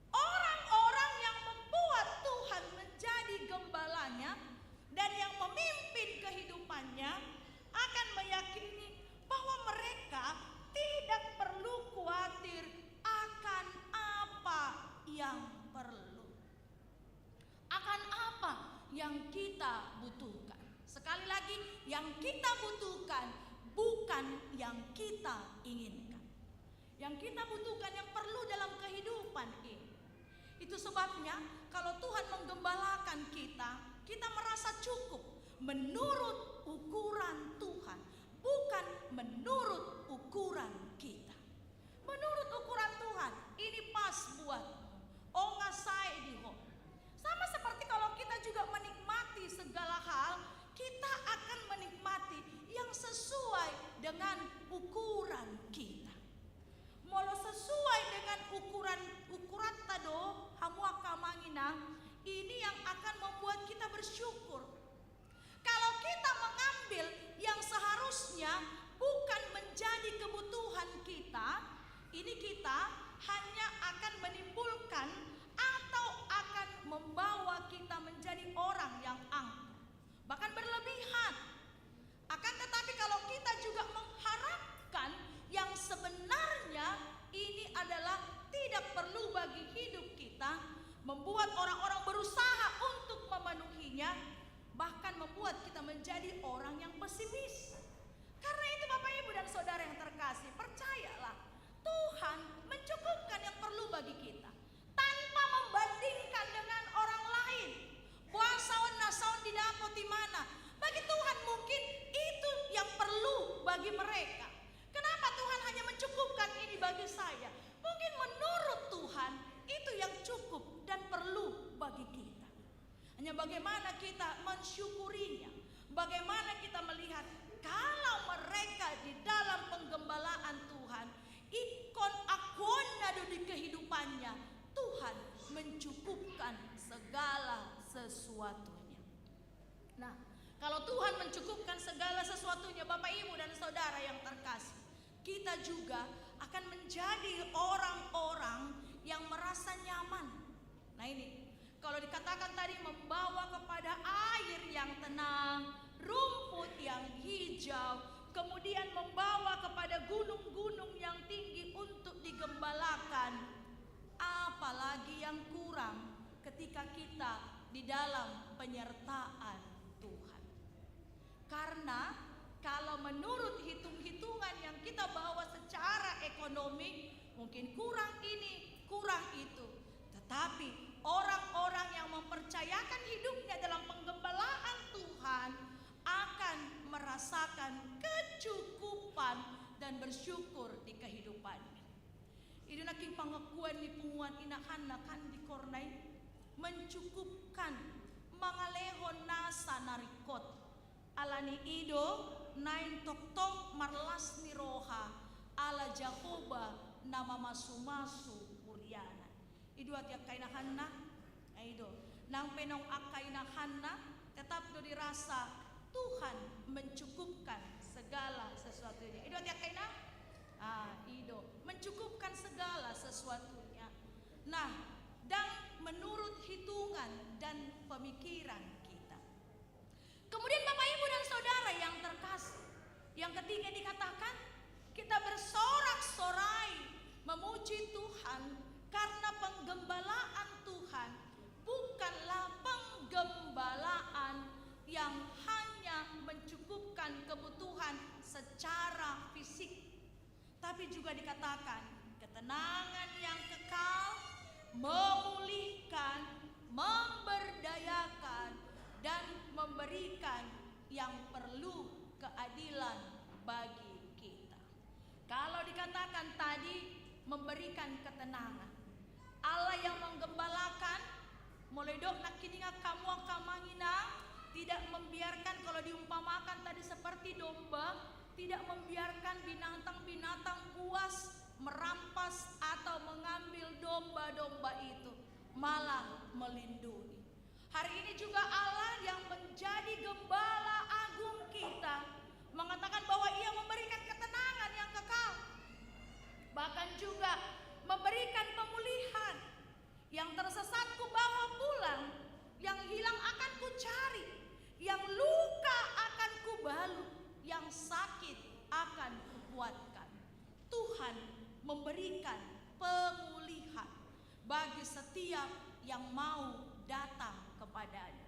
Orang-orang yang membuat Tuhan menjadi gembalanya dan yang memimpin kehidupannya akan meyakini bahwa mereka tidak perlu khawatir akan apa yang perlu, akan apa yang kita butuhkan. Sekali lagi, yang kita butuhkan bukan yang kita inginkan. Yang kita butuhkan, yang perlu dalam kehidupan ini. Itu sebabnya kalau Tuhan menggembalakan kita, kita merasa cukup. menurut ukuran Tuhan, bukan menurut ukuran kita. Menurut ukuran Tuhan, ini pas buatmu. Oh ngasai diho. Sama seperti kalau kita juga menikmati segala hal, kita akan menikmati yang sesuai dengan ukuran kita. Molo sesuai dengan ukuran tado hamua kamanginang, ini yang akan membuat kita bersyukur. Kalau kita mengambil yang seharusnya bukan menjadi kebutuhan kita, ini kita hanya akan menimbulkan atau akan membawa kita menjadi orang yang angkuh, bahkan berlebihan. Akan tetapi kalau kita juga mengharapkan yang sebenarnya ini adalah tidak perlu bagi hidup kita, membuat orang-orang berusaha untuk memenuhinya, bahkan membuat kita menjadi orang yang pesimis. Karena itu Bapak Ibu dan Saudara yang terkasih, percayalah Tuhan mencukupkan yang perlu bagi kita tanpa membandingkan dengan orang lain. Buasawan nasawan di dapot di mana? Bagi Tuhan mungkin itu yang perlu bagi mereka. Kenapa Tuhan hanya mencukupkan ini bagi saya? Mungkin menurut Tuhan itu yang cukup dan perlu bagi kita. Hanya bagaimana kita mensyukurinya, bagaimana kita melihat kalau mereka di dalam penggembalaan Tuhan, ikon akona di kehidupannya, Tuhan mencukupkan segala sesuatunya. Nah, kalau Tuhan mencukupkan segala sesuatunya, Bapak Ibu dan Saudara yang terkasih, kita juga akan menjadi orang-orang yang merasa nyaman. Nah ini, kalau dikatakan tadi membawa kepada air yang tenang, rumput yang hijau, kemudian membawa kepada gunung-gunung yang tinggi untuk digembalakan, apalagi yang kurang ketika kita di dalam penyertaan Tuhan. Karena kalau menurut hitung-hitungan yang kita bawa secara ekonomi, mungkin kurang ini, kurang itu. Tetapi orang-orang yang mempercayakan hidupnya dalam penggembalaan Tuhan akan merasakan kecukupan dan bersyukur di kehidupannya. Itu naking pengakuan di punguan inahanna kan di kornai mencukupkan mangalehon nasa narikot alani ido nain toktong marlas ni roha ala Jakoba nama masu-masu puriana. Idu atiak kainahanna aido nang penong akainahanna tetap do dirasa Tuhan mencukupkan segala sesuatunya. Idu atiak kaina ido mencukupkan segala sesuatunya. Nah, dan menurut hitungan dan pemikiran kita. Kemudian Bapak Ibu dan Saudara yang terkasih, yang ketiga dikatakan kita bersorak-sorai memuji Tuhan karena penggembalaan Tuhan bukanlah penggembalaan yang hanya mencukupkan kebutuhan secara fisik, tapi juga dikatakan ketenangan yang kekal, memulihkan, memberdayakan, dan memberikan yang perlu keadilan bagi kita. Kalau dikatakan tadi memberikan ketenangan, Allah yang menggembalakan, mulai dok nak kininga kamu kamangina, tidak membiarkan, kalau diumpamakan tadi seperti domba, tidak membiarkan binatang-binatang buas merampas atau mengambil domba-domba itu, malah melindungi. Hari ini juga Allah yang menjadi gembala agung kita mengatakan bahwa Ia memberikan ketenangan yang kekal, bahkan juga memberikan pemulihan. Yang tersesat ku bawa pulang, yang hilang akan ku cari, yang luka akan ku balut, yang sakit akan ku kuatkan. Tuhan memberikan pemulihan bagi setiap yang mau datang kepadanya.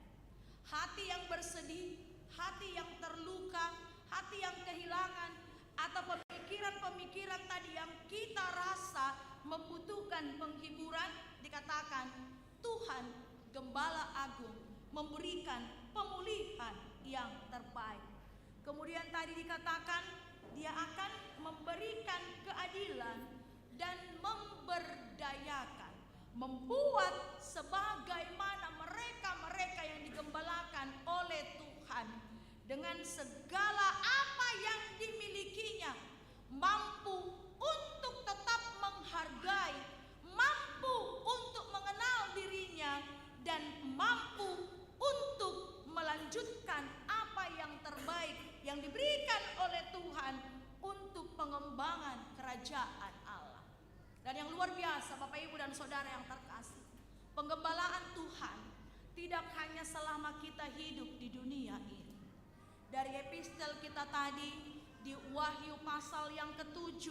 Hati yang bersedih, hati yang terluka, hati yang kehilangan, atau pemikiran-pemikiran tadi yang kita rasa membutuhkan penghiburan, dikatakan Tuhan Gembala Agung memberikan pemulihan yang dikatakan Dia akan memberikan keadilan dan memberdayakan, membuat sebagaimana mereka-mereka yang digembalakan oleh Tuhan dengan segala apa yang dimilikinya, mampu untuk tetap menghargai, mampu untuk mengenal dirinya, dan mampu untuk melanjutkan apa yang terbaik yang diberikan oleh Tuhan untuk pengembangan kerajaan Allah. Dan yang luar biasa, Bapak Ibu dan Saudara yang terkasih, penggembalaan Tuhan tidak hanya selama kita hidup di dunia ini. Dari epistel kita tadi di Wahyu pasal yang ke-7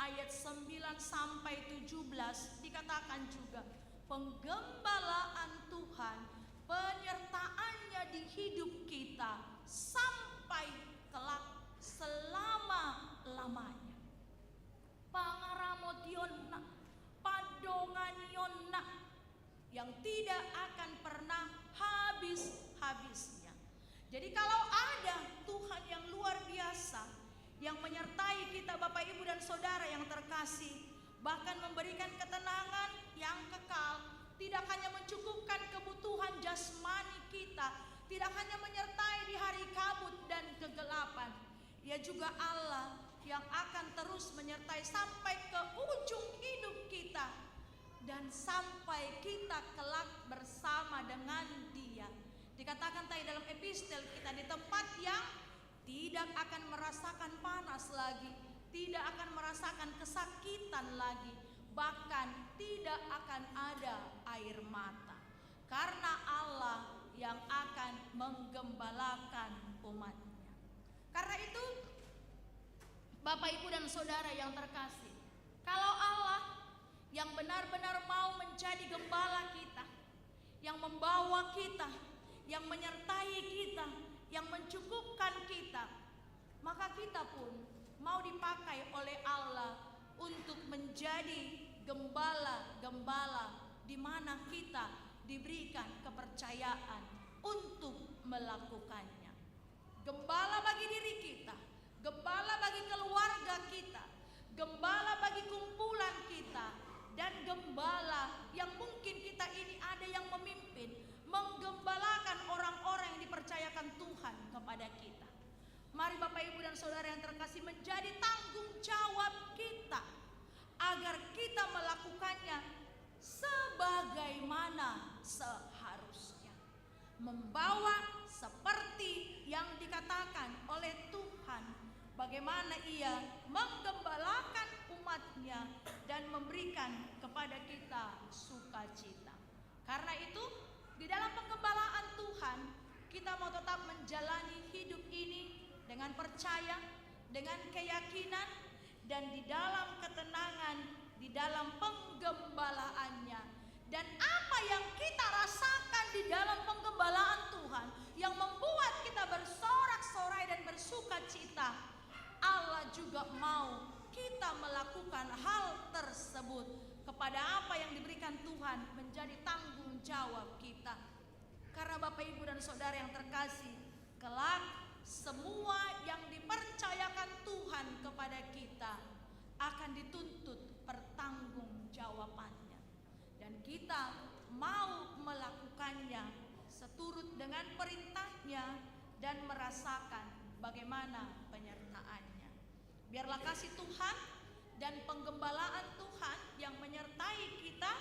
ayat 9 sampai 17 dikatakan juga penggembalaan Tuhan, penyertaannya di hidup kita sampai kelak selama-lamanya. Pangaramotionna, padonganionna, yang tidak akan pernah habis-habisnya. Jadi kalau ada Tuhan yang luar biasa yang menyertai kita, Bapak Ibu dan Saudara yang terkasih, bahkan memberikan ketenangan yang kekal, tidak hanya mencukupkan kebutuhan jasmani kita, tidak hanya menyertai di hari kabut dan kegelapan, Ia juga Allah yang akan terus menyertai sampai ke ujung hidup kita dan sampai kita kelak bersama dengan Dia. Dikatakan tadi dalam epistel kita, di tempat yang tidak akan merasakan panas lagi, tidak akan merasakan kesakitan lagi, bahkan tidak akan ada air mata, karena Allah yang akan menggembalakan umat-Nya. Karena itu Bapak Ibu dan Saudara yang terkasih, kalau Allah yang benar-benar mau menjadi gembala kita, yang membawa kita, yang menyertai kita, yang mencukupkan kita, maka kita pun mau dipakai oleh Allah untuk menjadi gembala-gembala di mana kita diberikan kepercayaan untuk melakukannya. Gembala bagi diri kita, gembala bagi keluarga kita, gembala bagi kumpulan kita, dan gembala yang mungkin kita ini ada yang memimpin, menggembalakan orang-orang yang dipercayakan Tuhan kepada kita. Mari Bapak Ibu dan Saudara yang terkasih, menjadi tanggung jawab kita agar kita melakukannya sebagaimana seharusnya, membawa seperti yang dikatakan oleh Tuhan, bagaimana Ia menggembalakan umat-Nya dan memberikan kepada kita sukacita. Karena itu di dalam penggembalaan Tuhan, kita mau tetap menjalani hidup ini dengan percaya, dengan keyakinan, dan di dalam ketenangan, di dalam penggembalaannya. Dan apa yang kita rasakan di dalam penggembalaan Tuhan yang membuat kita bersorak-sorai dan bersukacita, Allah juga mau kita melakukan hal tersebut kepada apa yang diberikan Tuhan menjadi tanggung jawab kita. Karena Bapak Ibu dan Saudara yang terkasih, kelak semua yang dipercayakan Tuhan kepada kita akan dituntut pertanggungjawabannya, dan kita mau melakukannya seturut dengan perintahnya dan merasakan bagaimana penyertaannya. Biarlah kasih Tuhan dan penggembalaan Tuhan yang menyertai kita,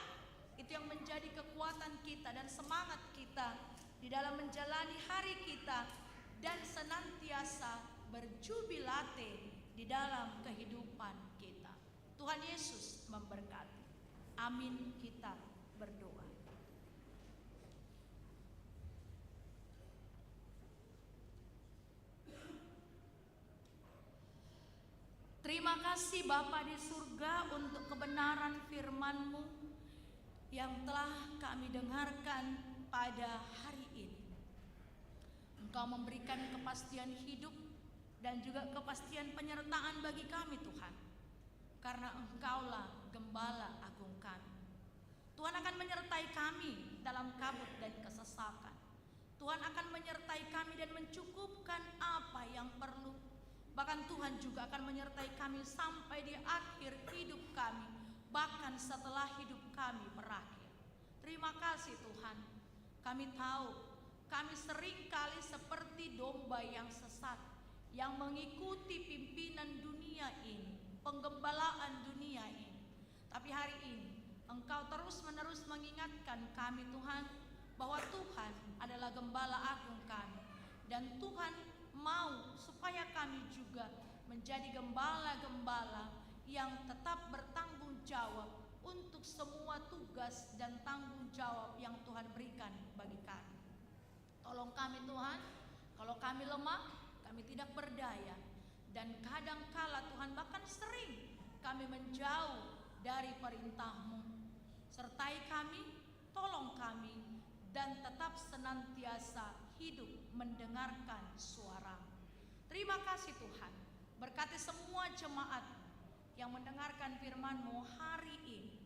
itu yang menjadi kekuatan kita dan semangat kita di dalam menjalani hari kita, dan senantiasa berjubilate di dalam kehidupan kita. Tuhan Yesus memberkati. Amin. Kita berdoa. Terima kasih Bapa di surga untuk kebenaran firman-Mu yang telah kami dengarkan pada hari ini. Engkau memberikan kepastian hidup dan juga kepastian penyertaan bagi kami Tuhan, karena Engkaulah Gembala Agung kami. Tuhan akan menyertai kami dalam kabut dan kesesakan. Tuhan akan menyertai kami dan mencukupkan apa yang perlu. Bahkan juga akan menyertai kami sampai di akhir hidup kami, bahkan setelah hidup kami berakhir. Terima kasih Tuhan. Kami tahu kami seringkali seperti domba yang sesat, yang mengikuti pimpinan dunia ini, penggembalaan dunia ini. Tapi hari ini Engkau terus-menerus mengingatkan kami Tuhan, bahwa Tuhan adalah gembala agung kami, dan Tuhan mau supaya kami juga menjadi gembala-gembala yang tetap bertanggung jawab untuk semua tugas dan tanggung jawab yang Tuhan berikan bagi kami. Tolong kami Tuhan, kalau kami lemah, kami tidak berdaya, dan kadangkala Tuhan bahkan sering kami menjauh dari perintah-Mu. Sertai kami, tolong kami, dan tetap senantiasa hidup mendengarkan suara-Mu. Terima kasih Tuhan, berkati semua jemaat yang mendengarkan firman-Mu hari ini,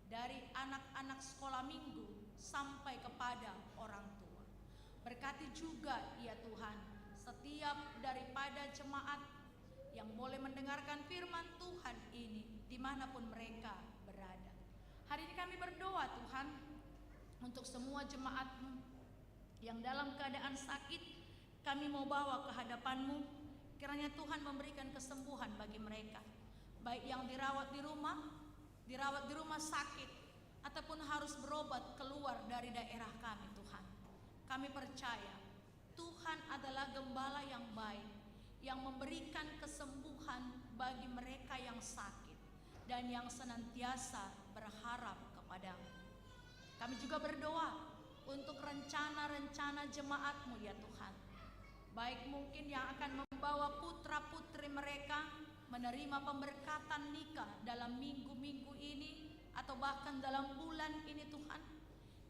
dari anak-anak sekolah minggu sampai kepada orang tua. Berkati juga ya Tuhan, setiap daripada jemaat yang boleh mendengarkan firman Tuhan ini dimanapun mereka berada. Hari ini kami berdoa Tuhan untuk semua jemaat-Mu yang dalam keadaan sakit, kami mau bawa ke hadapan-Mu. Kiranya Tuhan memberikan kesembuhan bagi mereka, baik yang dirawat di rumah sakit, ataupun harus berobat keluar dari daerah kami Tuhan. Kami percaya Tuhan adalah gembala yang baik, yang memberikan kesembuhan bagi mereka yang sakit dan yang senantiasa berharap kepada-Mu. Kami juga berdoa untuk rencana-rencana jemaat-Mu ya Tuhan, baik mungkin yang akan membawa putra-putri mereka menerima pemberkatan nikah dalam minggu-minggu ini, atau bahkan dalam bulan ini Tuhan.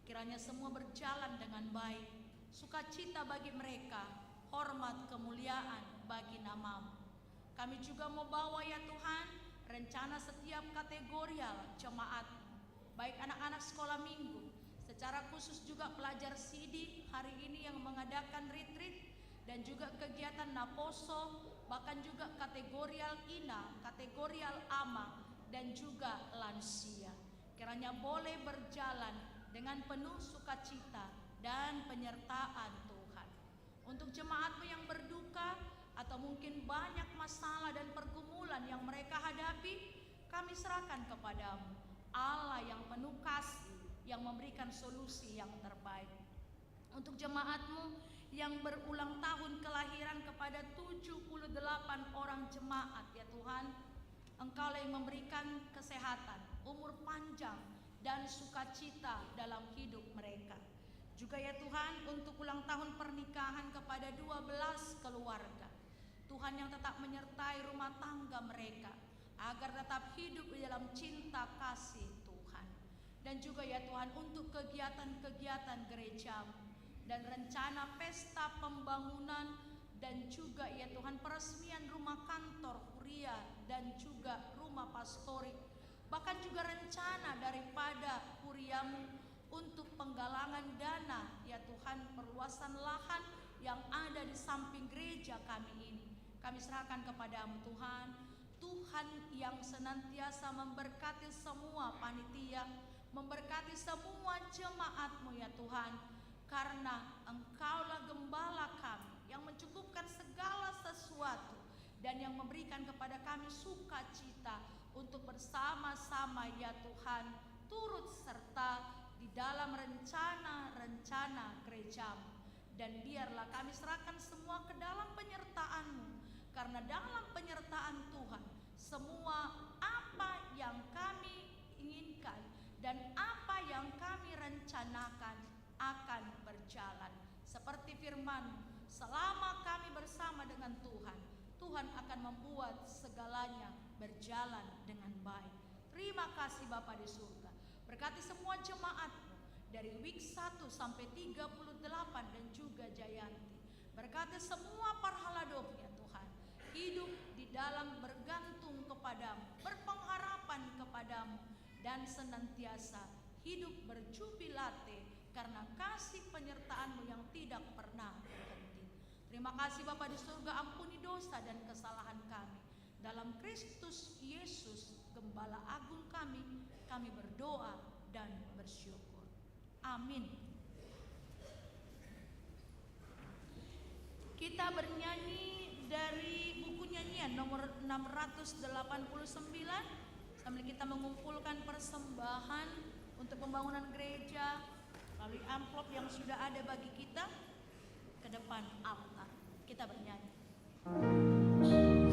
Kiranya semua berjalan dengan baik, sukacita bagi mereka, hormat kemuliaan bagi nama-Mu. Kami juga mau bawa ya Tuhan rencana setiap kategorial jemaat, baik anak-anak sekolah minggu, secara khusus juga pelajar Sidi hari ini yang mengadakan retreat, dan juga kegiatan Naposo, bahkan juga kategorial Ina, kategorial Ama, dan juga lansia. Kiranya boleh berjalan dengan penuh sukacita dan penyertaan Tuhan. Untuk jemaat-Mu yang berduka atau mungkin banyak masalah dan pergumulan yang mereka hadapi, kami serahkan kepada-Mu, Allah yang penuh kasih, yang memberikan solusi yang terbaik. Untuk jemaat-Mu yang berulang tahun kelahiran, kepada 78 orang jemaat ya Tuhan, Engkau yang memberikan kesehatan, umur panjang, dan sukacita dalam hidup mereka. Juga ya Tuhan, untuk ulang tahun pernikahan kepada 12 keluarga, Tuhan yang tetap menyertai rumah tangga mereka, agar tetap hidup di dalam cinta kasih Tuhan. Dan juga ya Tuhan, untuk kegiatan-kegiatan gereja-Mu dan rencana pesta pembangunan, dan juga ya Tuhan peresmian rumah kantor kuria dan juga rumah pastorik, bahkan juga rencana daripada kuria-Mu untuk penggalangan dana ya Tuhan, perluasan lahan yang ada di samping gereja kami ini. Kami serahkan kepada-Mu Tuhan, Tuhan yang senantiasa memberkati semua panitia, memberkati semua jemaat-Mu ya Tuhan, karena Engkaulah gembala kami yang mencukupkan segala sesuatu dan yang memberikan kepada kami sukacita untuk bersama-sama ya Tuhan turut serta di dalam rencana-rencana gereja-Mu. Dan biarlah kami serahkan semua ke dalam penyertaan-Mu, karena dalam penyertaan Tuhan semua apa yang kami inginkan dan apa yang kami rencanakan akan berjalan. Seperti firman-Mu, selama kami bersama dengan Tuhan, Tuhan akan membuat segalanya berjalan dengan baik. Terima kasih Bapa di surga. Berkati semua jemaat-Mu dari week 1 sampai 38 dan juga Jayanti. Berkati semua parhaladop ya Tuhan, hidup di dalam bergantung kepada-Mu, berpengharapan kepada-Mu, dan senantiasa hidup berjubilate karena kasih penyertaan-Mu yang tidak pernah berhenti. Terima kasih Bapa di surga, ampuni dosa dan kesalahan kami, Dalam Kristus Yesus, Gembala Agung kami berdoa dan bersyukur. Amin. Kita bernyanyi dari buku nyanyian nomor 689 sambil kita mengumpulkan persembahan untuk pembangunan gereja melalui amplop yang sudah ada bagi kita ke depan altar. Kita bernyanyi. La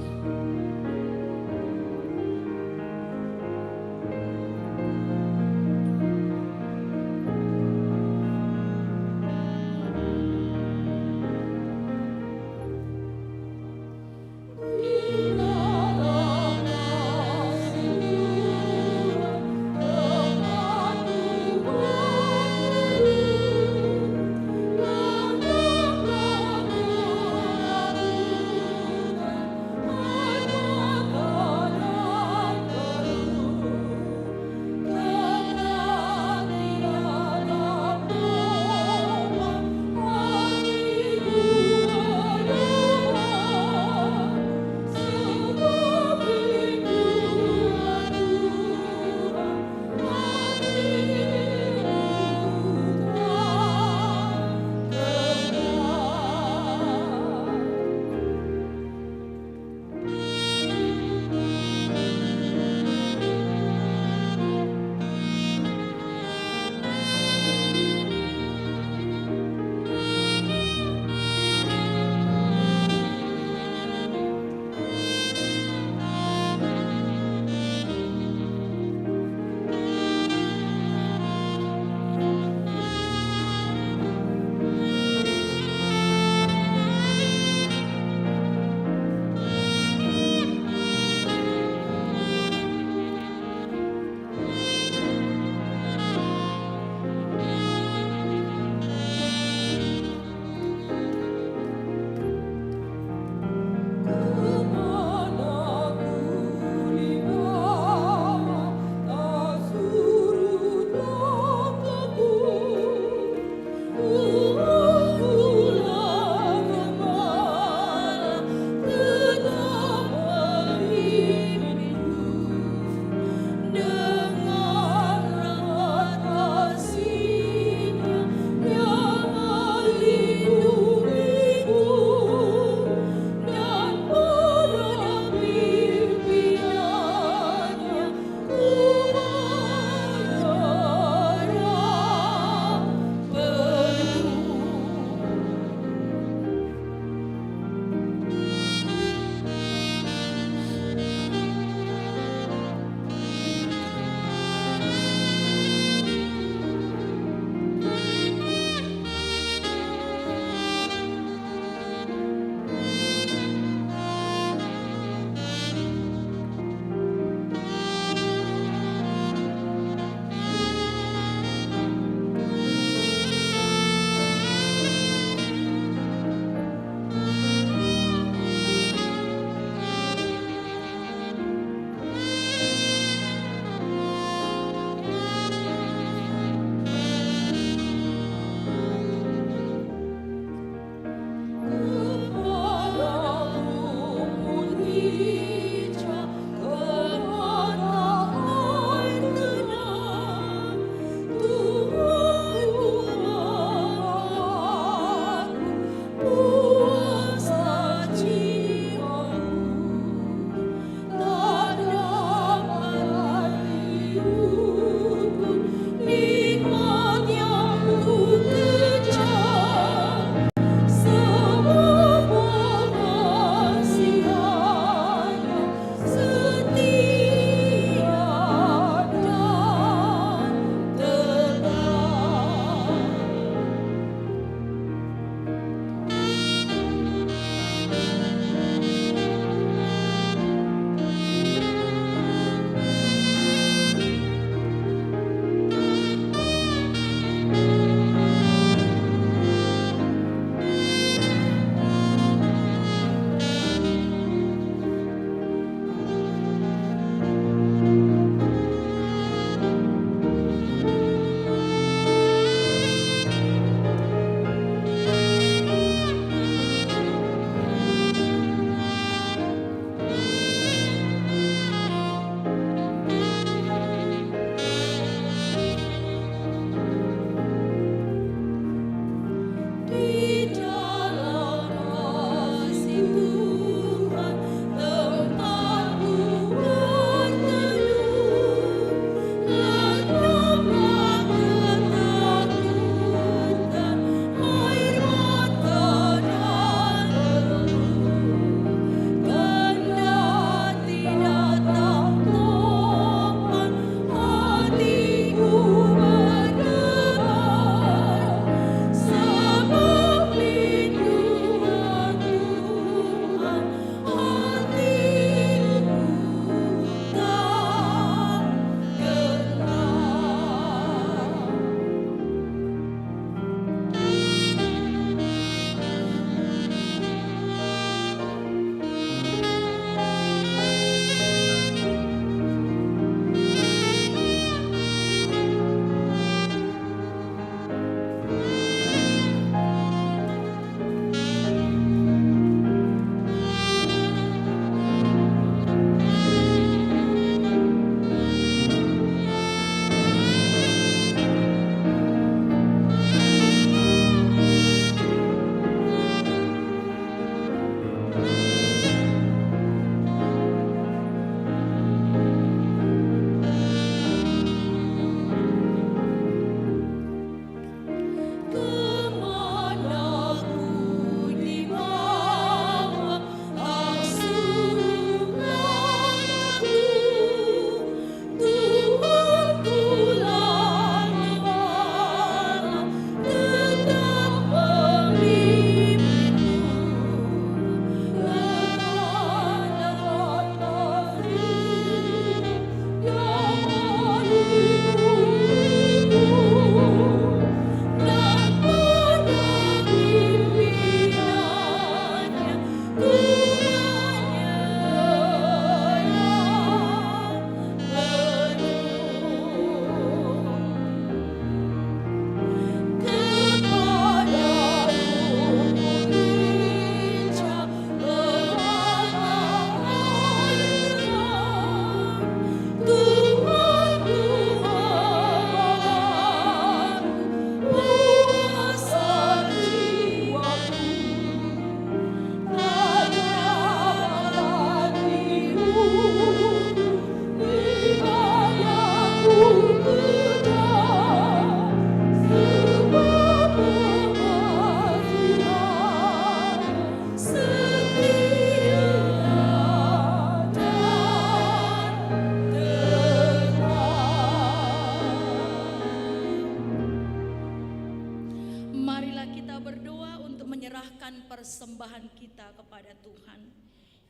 persembahan kita kepada Tuhan.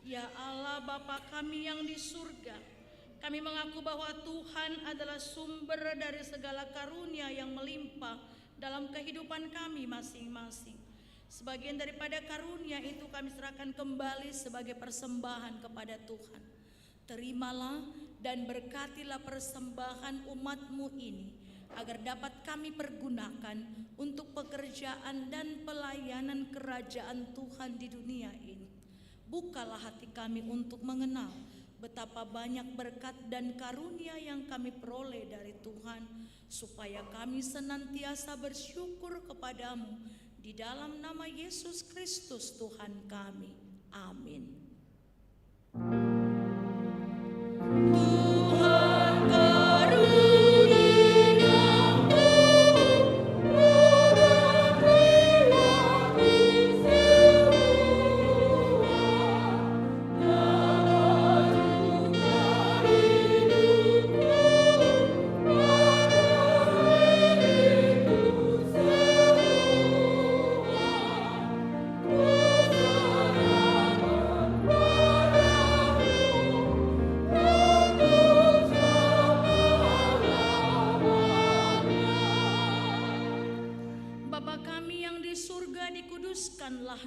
Ya Allah Bapa kami yang di surga, kami mengaku bahwa Tuhan adalah sumber dari segala karunia yang melimpah dalam kehidupan kami masing-masing. Sebagian daripada karunia itu kami serahkan kembali sebagai persembahan kepada Tuhan. Terimalah dan berkatilah persembahan umat-Mu ini, agar dapat kami pergunakan untuk pekerjaan dan pelayanan kerajaan Tuhan di dunia ini. Bukalah hati kami untuk mengenal betapa banyak berkat dan karunia yang kami peroleh dari Tuhan, supaya kami senantiasa bersyukur kepadamu di dalam nama Yesus Kristus Tuhan kami. Amin.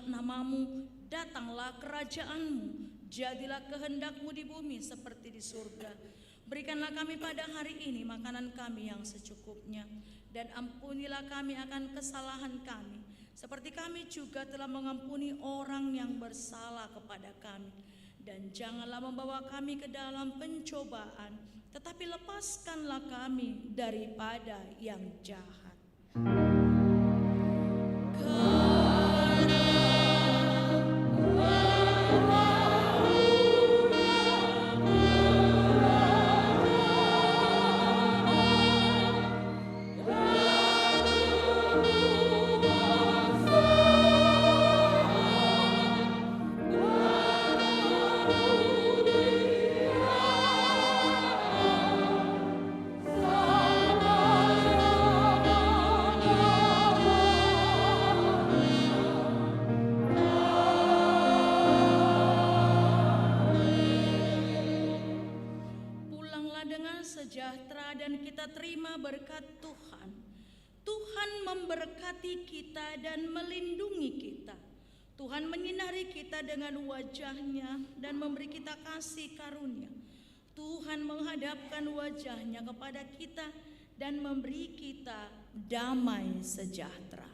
Namamu, datanglah kerajaan-Mu, jadilah kehendak-Mu di bumi seperti di surga. Berikanlah kami pada hari ini makanan kami yang secukupnya, dan ampunilah kami akan kesalahan kami, seperti kami juga telah mengampuni orang yang bersalah kepada kami. Dan janganlah membawa kami ke dalam pencobaan, tetapi lepaskanlah kami daripada yang jahat. Sejahtera dan kita terima berkat Tuhan. Tuhan memberkati kita dan melindungi kita. Tuhan menyinari kita dengan wajah-Nya dan memberi kita kasih karunia. Tuhan menghadapkan wajah-Nya kepada kita dan memberi kita damai sejahtera.